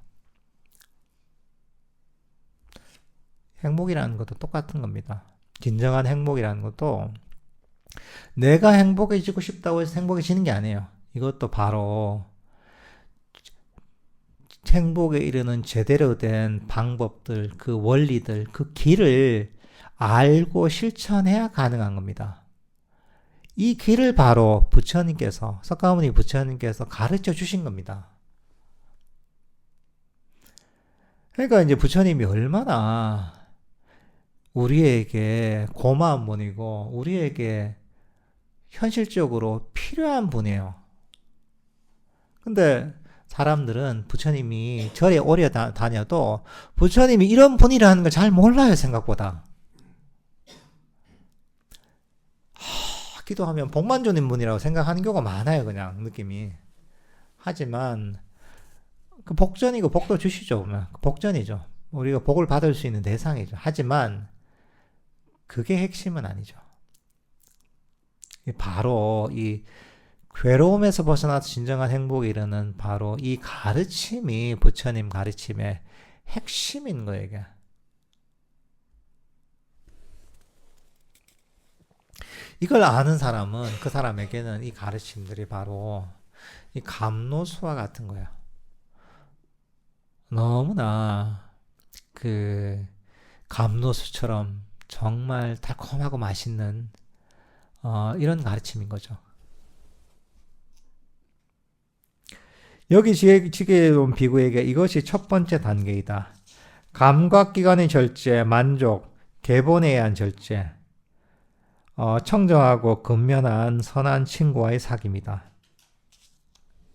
행복이라는 것도 똑같은 겁니다. 진정한 행복이라는 것도 내가 행복해지고 싶다고 해서 행복해지는 게 아니에요. 이것도 바로 행복에 이르는 제대로 된 방법들, 그 원리들, 그 길을 알고 실천해야 가능한 겁니다. 이 길을 바로 석가모니 부처님께서 가르쳐 주신 겁니다. 그러니까 이제 부처님이 얼마나 우리에게 고마운 분이고 우리에게 현실적으로 필요한 분이에요. 근데 사람들은 부처님이 절에 오래 다녀도 부처님이 이런 분이라는 걸 잘 몰라요, 생각보다. 기도하면 복만 주는 분이라고 생각하는 경우가 많아요, 그냥 느낌이. 하지만 그 복전이고 복도 주시죠. 복전이죠. 우리가 복을 받을 수 있는 대상이죠. 하지만 그게 핵심은 아니죠. 바로 이 괴로움에서 벗어나서 진정한 행복에 이르는 바로 이 가르침이 부처님 가르침의 핵심인 거예요, 이게. 이걸 아는 사람은, 그 사람에게는 이 가르침들이 바로 이 감로수와 같은 거예요. 너무나 감로수처럼 정말 달콤하고 맛있는 이런 가르침인 거죠. 여기 지게 온 비구에게 이것이 첫 번째 단계이다. 감각기관의 절제, 만족, 개본에 의한 절제, 청정하고 근면한 선한 친구와의 사귐이다.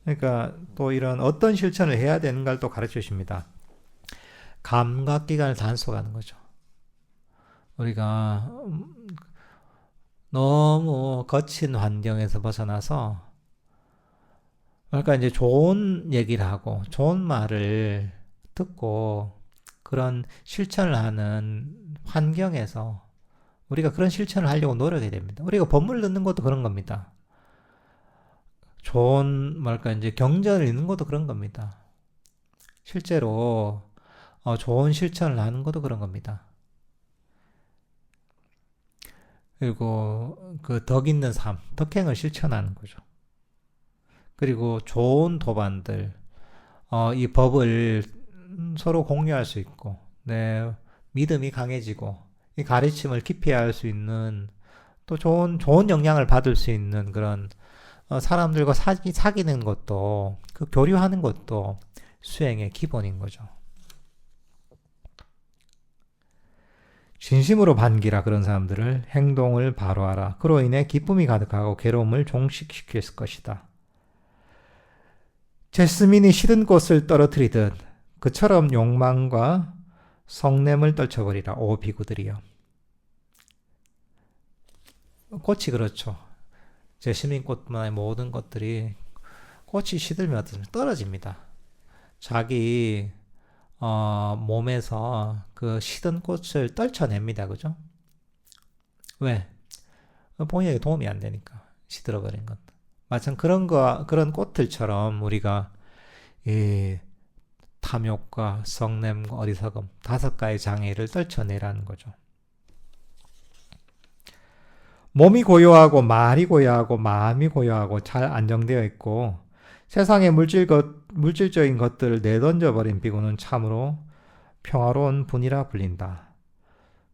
그러니까 또 이런 어떤 실천을 해야 되는가를 또 가르쳐 주십니다. 감각기관을 단속하는 거죠. 우리가 너무 거친 환경에서 벗어나서 그러니까 이제 좋은 얘기를 하고 좋은 말을 듣고 그런 실천을 하는 환경에서 우리가 그런 실천을 하려고 노력해야 됩니다. 우리가 법문을 듣는 것도 그런 겁니다. 좋은 뭐랄까 이제 경전을 읽는 것도 그런 겁니다. 실제로 좋은 실천을 하는 것도 그런 겁니다. 그리고 그 덕 있는 삶, 덕행을 실천하는 거죠. 그리고 좋은 도반들, 이 법을 서로 공유할 수 있고, 내 믿음이 강해지고, 이 가르침을 깊이 할 수 있는 또 좋은 영향을 받을 수 있는 그런 사람들과 사귀는 것도, 그 교류하는 것도 수행의 기본인 거죠. 진심으로 반기라 그런 사람들을 행동을 바로 하라. 그로 인해 기쁨이 가득하고 괴로움을 종식시킬 것이다. 제스민이 시든 꽃을 떨어뜨리듯 그처럼 욕망과 성냄을 떨쳐버리라. 오 비구들이여. 꽃이 그렇죠. 제스민 꽃뿐만 아니라 모든 것들이 꽃이 시들면 떨어집니다. 자기 몸에서 그 시든 꽃을 떨쳐냅니다. 그죠? 왜? 본인에게 도움이 안 되니까. 시들어버린 것. 마찬 그런 꽃들처럼 우리가 이 탐욕과 성냄과 어리석음 5가지 장애를 떨쳐내라는 거죠. 몸이 고요하고 말이 고요하고 마음이 고요하고 잘 안정되어 있고 세상의 물질적인 것들을 내던져버린 비구는 참으로 평화로운 분이라 불린다.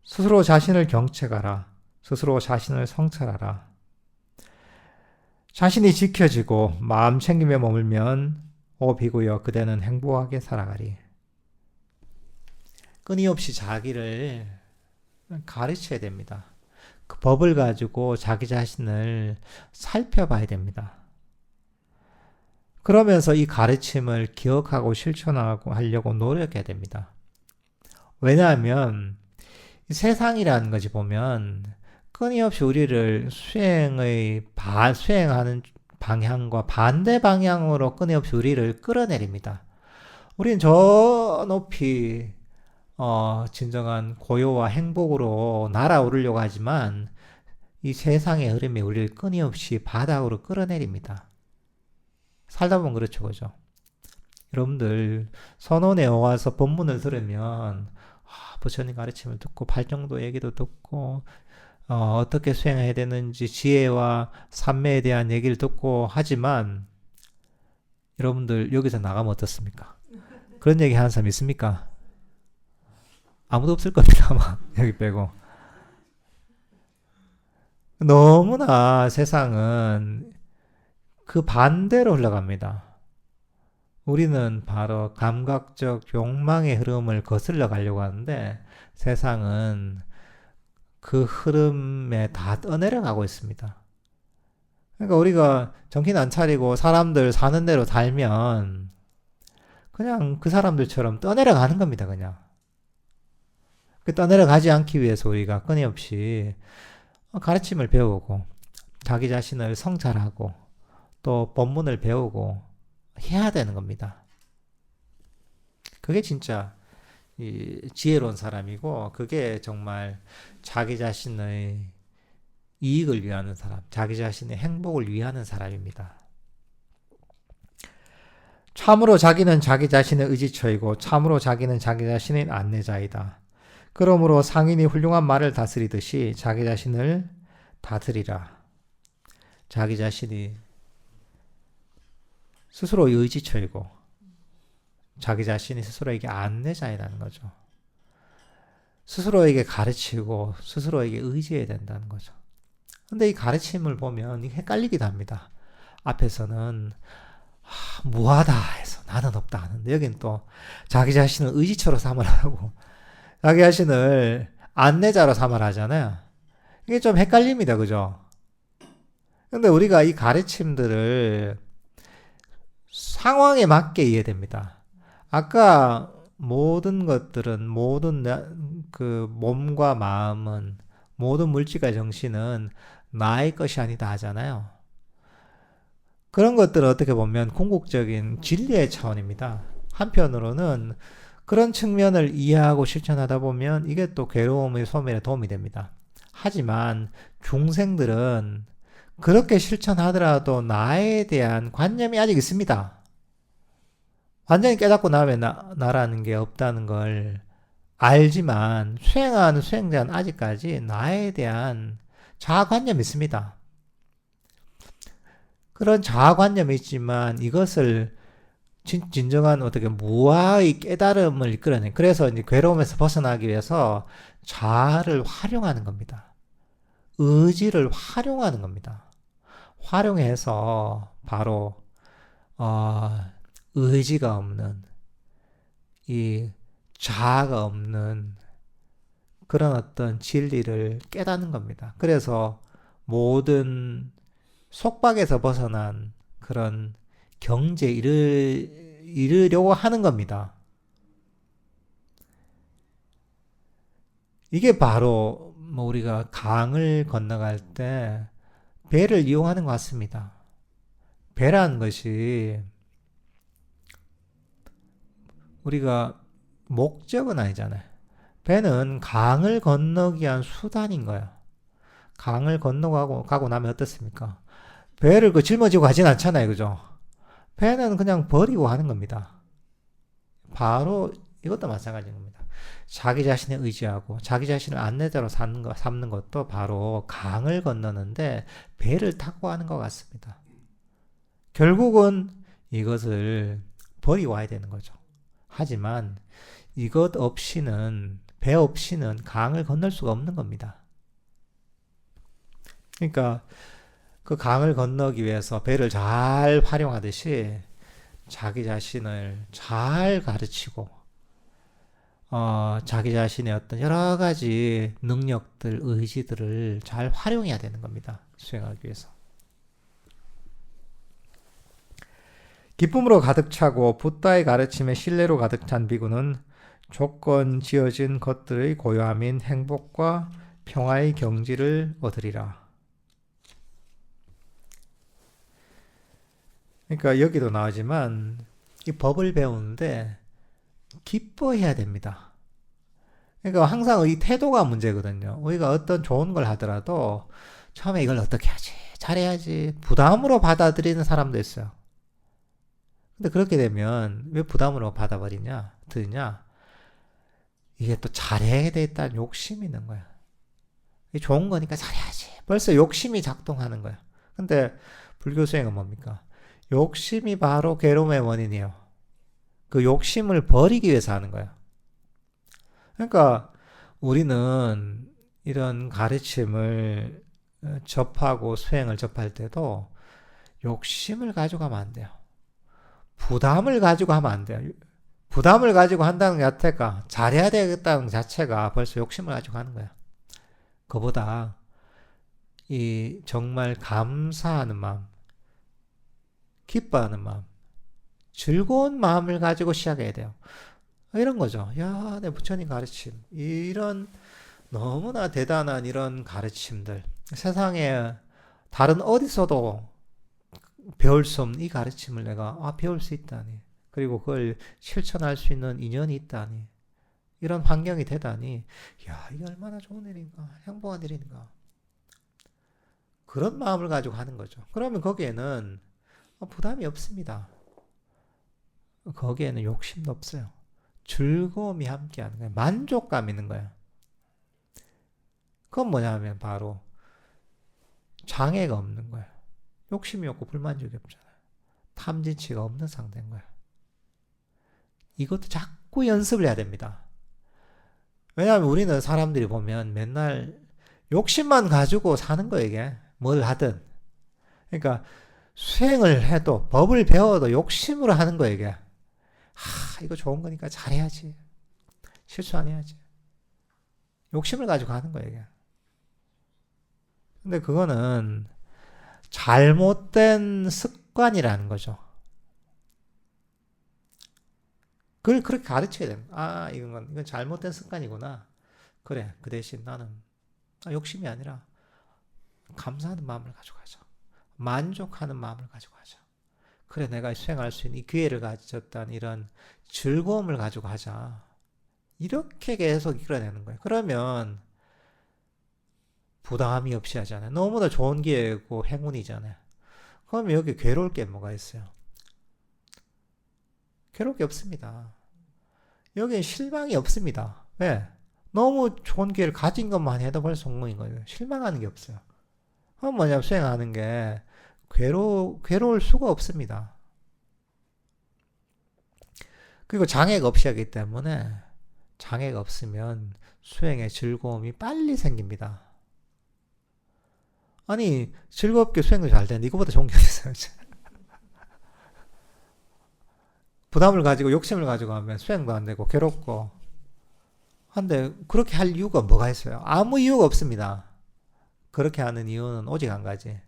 스스로 자신을 경책하라. 스스로 자신을 성찰하라. 자신이 지켜지고 마음 챙김에 머물면 오 비구여 그대는 행복하게 살아가리. 끊임없이 자기를 가르쳐야 됩니다. 그 법을 가지고 자기 자신을 살펴봐야 됩니다. 그러면서 이 가르침을 기억하고 실천하고 하려고 노력해야 됩니다. 왜냐하면 세상이라는 것이 보면 끊임없이 우리를 수행하는 방향과 반대 방향으로 끊임없이 우리를 끌어내립니다. 우리는 저 높이 진정한 고요와 행복으로 날아오르려고 하지만 이 세상의 흐름이 우리를 끊임없이 바닥으로 끌어내립니다. 살다 보면 그렇죠, 그죠? 여러분들 선원에 와서 법문을 들으면 부처님 가르침을 듣고 발정도 얘기도 듣고 어떻게 수행해야 되는지 지혜와 삼매에 대한 얘기를 듣고 하지만 여러분들 여기서 나가면 어떻습니까? 그런 얘기 하는 사람 있습니까? 아무도 없을 겁니다. 아마 여기 빼고. 너무나 세상은 그 반대로 흘러갑니다. 우리는 바로 감각적 욕망의 흐름을 거슬러 가려고 하는데 세상은 그 흐름에 다 떠내려가고 있습니다. 그러니까 우리가 정신 안 차리고 사람들 사는 대로 살면 그냥 그 사람들처럼 떠내려가는 겁니다. 그냥. 그 떠내려가지 않기 위해서 우리가 끊임없이 가르침을 배우고 자기 자신을 성찰하고 또 법문을 배우고 해야 되는 겁니다. 그게 진짜 지혜로운 사람이고 그게 정말 자기 자신의 이익을 위하는 사람, 자기 자신의 행복을 위하는 사람입니다. 참으로 자기는 자기 자신의 의지처이고 참으로 자기는 자기 자신의 안내자이다. 그러므로 상인이 훌륭한 말을 다스리듯이 자기 자신을 다스리라. 자기 자신이 스스로의 의지처이고 자기 자신이 스스로에게 안내자이라는 거죠. 스스로에게 가르치고 스스로에게 의지해야 된다는 거죠. 근데 이 가르침을 보면 헷갈리기도 합니다. 앞에서는 무하다 해서 나는 없다 하는데 여기는 또 자기 자신을 의지처로 삼으라고 자기 자신을 안내자로 삼으라잖아요. 이게 좀 헷갈립니다. 그죠? 근데 우리가 이 가르침들을 상황에 맞게 이해됩니다. 아까 모든 것들은 모든 그 몸과 마음은 모든 물질과 정신은 나의 것이 아니다 하잖아요. 그런 것들은 어떻게 보면 궁극적인 진리의 차원입니다. 한편으로는 그런 측면을 이해하고 실천하다 보면 이게 또 괴로움의 소멸에 도움이 됩니다. 하지만 중생들은 그렇게 실천하더라도 나에 대한 관념이 아직 있습니다. 완전히 깨닫고 나면 나라는 게 없다는 걸 알지만 수행하는 수행자는 아직까지 나에 대한 자아관념이 있습니다. 그런 자아관념이 있지만 이것을 진정한 어떻게 무아의 깨달음을 이끌어내. 그래서 이제 괴로움에서 벗어나기 위해서 자아를 활용하는 겁니다. 의지를 활용하는 겁니다. 활용해서 바로 의지가 없는 이 자아가 없는 그런 어떤 진리를 깨닫는 겁니다. 그래서 모든 속박에서 벗어난 그런 경지에 이르려고 하는 겁니다. 이게 바로 뭐 우리가 강을 건너갈 때 배를 이용하는 것 같습니다. 배라는 것이 우리가 목적은 아니잖아요. 배는 강을 건너기 위한 수단인 거예요. 강을 건너가고 나면 어떻습니까? 배를 짊어지고 가진 않잖아요. 그죠? 배는 그냥 버리고 하는 겁니다. 바로 이것도 마찬가지인 겁니다. 자기 자신에 의지하고 자기 자신을 안내자로 삼는 것도 바로 강을 건너는데 배를 타고 하는 것 같습니다. 결국은 이것을 버리고 와야 되는 거죠. 하지만 이것 없이는 배 없이는 강을 건널 수가 없는 겁니다. 그러니까 그 강을 건너기 위해서 배를 잘 활용하듯이 자기 자신을 잘 가르치고 자기 자신의 어떤 여러 가지 능력들, 의지들을 잘 활용해야 되는 겁니다. 수행하기 위해서. 기쁨으로 가득 차고 붓다의 가르침에 신뢰로 가득 찬 비구는 조건 지어진 것들의 고요함인 행복과 평화의 경지를 얻으리라. 그러니까 여기도 나오지만 이 법을 배우는데 기뻐해야 됩니다. 그러니까 항상 이 태도가 문제거든요. 우리가 어떤 좋은 걸 하더라도 처음에 이걸 어떻게 하지? 잘해야지. 부담으로 받아들이는 사람도 있어요. 근데 그렇게 되면 왜 부담으로 드느냐? 이게 또 잘해야 되겠다는 욕심이 있는 거야. 이게 좋은 거니까 잘해야지. 벌써 욕심이 작동하는 거야. 근데 불교 수행은 뭡니까? 욕심이 바로 괴로움의 원인이에요. 그 욕심을 버리기 위해서 하는 거예요. 그러니까 우리는 이런 가르침을 접하고 수행을 접할 때도 욕심을 가지고 하면 안 돼요. 부담을 가지고 하면 안 돼요. 부담을 가지고 한다는 자체가, 잘해야 되겠다는 자체가 벌써 욕심을 가지고 하는 거예요. 그보다 이 정말 감사하는 마음, 기뻐하는 마음, 즐거운 마음을 가지고 시작해야 돼요. 이런 거죠. 야, 내 부처님 가르침. 이런 너무나 대단한 이런 가르침들. 세상에 다른 어디서도 배울 수 없는 이 가르침을 내가 배울 수 있다니. 그리고 그걸 실천할 수 있는 인연이 있다니. 이런 환경이 되다니. 야, 이게 얼마나 좋은 일인가. 행복한 일인가. 그런 마음을 가지고 하는 거죠. 그러면 거기에는 부담이 없습니다. 거기에는 욕심도 없어요. 즐거움이 함께하는 거예요. 만족감 있는 거예요. 그건 뭐냐면 바로 장애가 없는 거예요. 욕심이 없고 불만족이 없잖아요. 탐진치가 없는 상태인 거예요. 이것도 자꾸 연습을 해야 됩니다. 왜냐하면 우리는 사람들이 보면 맨날 욕심만 가지고 사는 거예요, 이게. 뭘 하든. 그러니까 수행을 해도 법을 배워도 욕심으로 하는 거예요, 이게. 이거 좋은 거니까 잘해야지. 실수 안 해야지. 욕심을 가지고 하는 거예요, 이게. 근데 그거는 잘못된 습관이라는 거죠. 그걸 그렇게 가르쳐야 됩니다. 이건 잘못된 습관이구나. 그래, 그 대신 나는 욕심이 아니라 감사하는 마음을 가지고 하자. 만족하는 마음을 가지고 하자. 그래, 내가 수행할 수 있는 이 기회를 가졌다는 이런 즐거움을 가지고 하자. 이렇게 계속 이끌어내는 거예요. 그러면 부담이 없이 하잖아요. 너무나 좋은 기회고 행운이잖아요. 그럼 여기 괴로울 게 뭐가 있어요? 괴로울 게 없습니다. 여기는 실망이 없습니다. 왜? 너무 좋은 기회를 가진 것만 해도 벌써 성공인 거예요. 실망하는 게 없어요. 그럼 뭐냐면 수행하는 게 괴로울 수가 없습니다. 그리고 장애가 없이 하기 때문에 장애가 없으면 수행의 즐거움이 빨리 생깁니다. 아니 즐겁게 수행도 잘 되는데 이거보다 좋은 게 어딨어요. 부담을 가지고 욕심을 가지고 하면 수행도 안 되고 괴롭고 한데 그렇게 할 이유가 뭐가 있어요? 아무 이유가 없습니다. 그렇게 하는 이유는 오직 한 가지.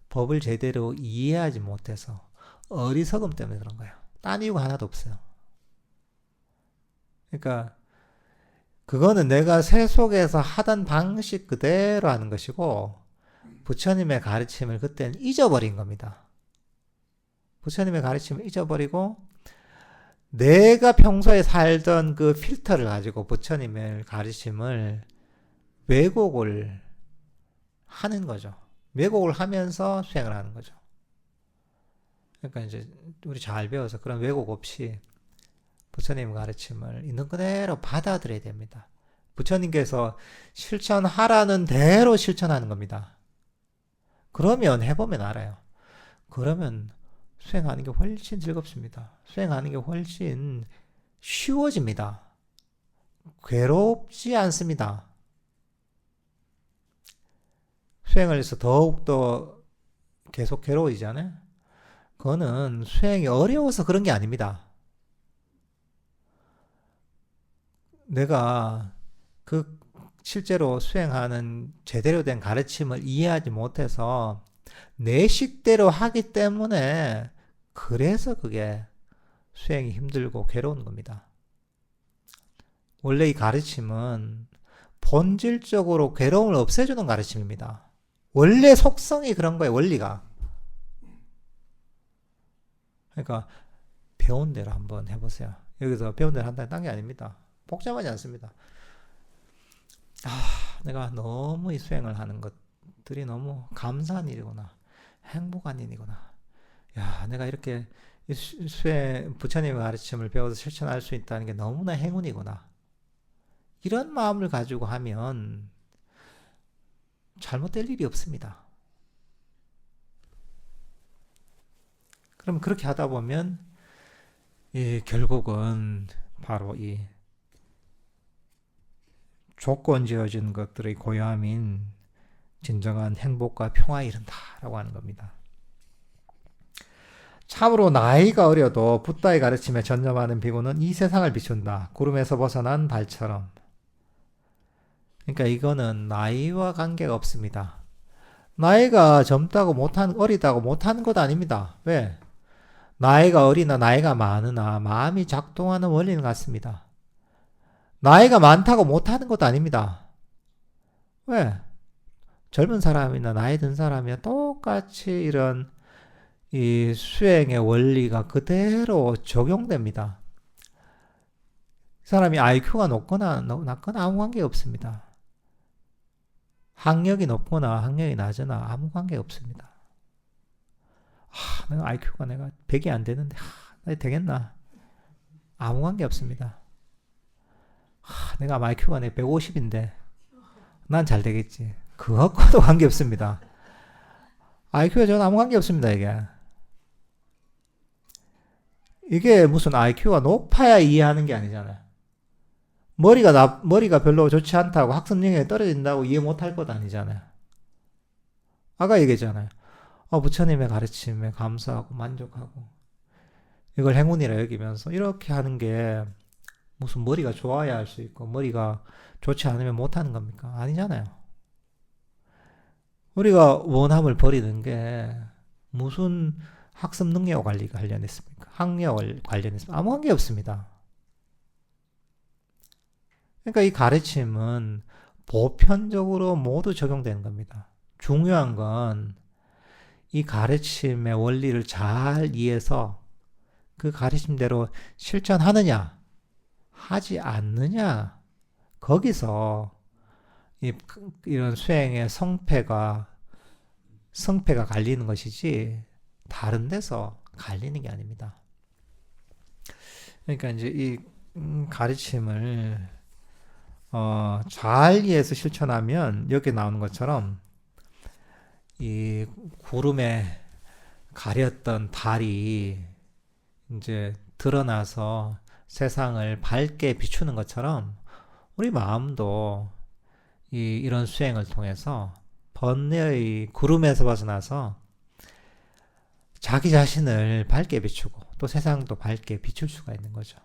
법을 제대로 이해하지 못해서 어리석음 때문에 그런 거예요. 딴 이유가 하나도 없어요. 그러니까 그거는 내가 세속에서 하던 방식 그대로 하는 것이고 부처님의 가르침을 그때는 잊어버린 겁니다. 부처님의 가르침을 잊어버리고 내가 평소에 살던 그 필터를 가지고 부처님의 가르침을 왜곡을 하는 거죠. 왜곡을 하면서 수행을 하는 거죠. 그러니까 이제 우리 잘 배워서 그런 왜곡 없이 부처님의 가르침을 있는 그대로 받아들여야 됩니다. 부처님께서 실천하라는 대로 실천하는 겁니다. 그러면 해보면 알아요. 그러면 수행하는 게 훨씬 즐겁습니다. 수행하는 게 훨씬 쉬워집니다. 괴롭지 않습니다. 수행을 해서 더욱더 계속 괴로워지잖아요. 그거는 수행이 어려워서 그런 게 아닙니다. 내가 그 실제로 수행하는 제대로 된 가르침을 이해하지 못해서 내 식대로 하기 때문에 그래서 그게 수행이 힘들고 괴로운 겁니다. 원래 이 가르침은 본질적으로 괴로움을 없애주는 가르침입니다. 원래 속성이 그런 거예요, 원리가. 그러니까 배운 대로 한번 해보세요. 여기서 배운 대로 한다는 딴 게 아닙니다. 복잡하지 않습니다. 내가 너무 이 수행을 하는 것들이 너무 감사한 일이구나. 행복한 일이구나. 야, 내가 이렇게 수행, 부처님의 가르침을 배워서 실천할 수 있다는 게 너무나 행운이구나. 이런 마음을 가지고 하면 잘못될 일이 없습니다. 그럼 그렇게 하다 보면 결국은 바로 이 조건 지어진 것들의 고요함인 진정한 행복과 평화에 이른다라고 하는 겁니다. 참으로 나이가 어려도 붓다의 가르침에 전념하는 비구는 이 세상을 비춘다. 구름에서 벗어난 달처럼. 그러니까 이거는 나이와 관계가 없습니다. 나이가 젊다고 어리다고 못하는 것 아닙니다. 왜? 나이가 어리나 나이가 많으나 마음이 작동하는 원리는 같습니다. 나이가 많다고 못하는 것도 아닙니다. 왜? 젊은 사람이나 나이 든 사람이나 똑같이 이런 이 수행의 원리가 그대로 적용됩니다. 사람이 IQ가 높거나 낮거나 아무 관계 없습니다. 학력이 높거나 학력이 낮으나 아무 관계 없습니다. 내가 IQ가 내가 100이 안 되는데 되겠나? 아무 관계 없습니다. 내가 IQ가 내 150인데 난 잘 되겠지. 그것과도 관계 없습니다. IQ가 저는 아무 관계 없습니다. 이게 무슨 IQ가 높아야 이해하는 게 아니잖아요. 머리가 별로 좋지 않다고 학습 능력이 떨어진다고 이해 못할 것 아니잖아요. 아까 얘기했잖아요. 부처님의 가르침에 감사하고 만족하고 이걸 행운이라 여기면서 이렇게 하는 게 무슨 머리가 좋아야 할 수 있고 머리가 좋지 않으면 못하는 겁니까? 아니잖아요. 우리가 원함을 버리는 게 무슨 학습 능력 관리가 관련했습니까? 학력을 관련했습니까? 아무 관계 없습니다. 그러니까 이 가르침은 보편적으로 모두 적용되는 겁니다. 중요한 건 이 가르침의 원리를 잘 이해해서 그 가르침대로 실천하느냐, 하지 않느냐, 거기서 이런 수행의 성패가 갈리는 것이지, 다른 데서 갈리는 게 아닙니다. 그러니까 이제 이 가르침을 잘 이해해서 실천하면 여기 나오는 것처럼 이 구름에 가렸던 달이 이제 드러나서 세상을 밝게 비추는 것처럼 우리 마음도 이런 수행을 통해서 번뇌의 구름에서 벗어나서 자기 자신을 밝게 비추고 또 세상도 밝게 비출 수가 있는 거죠.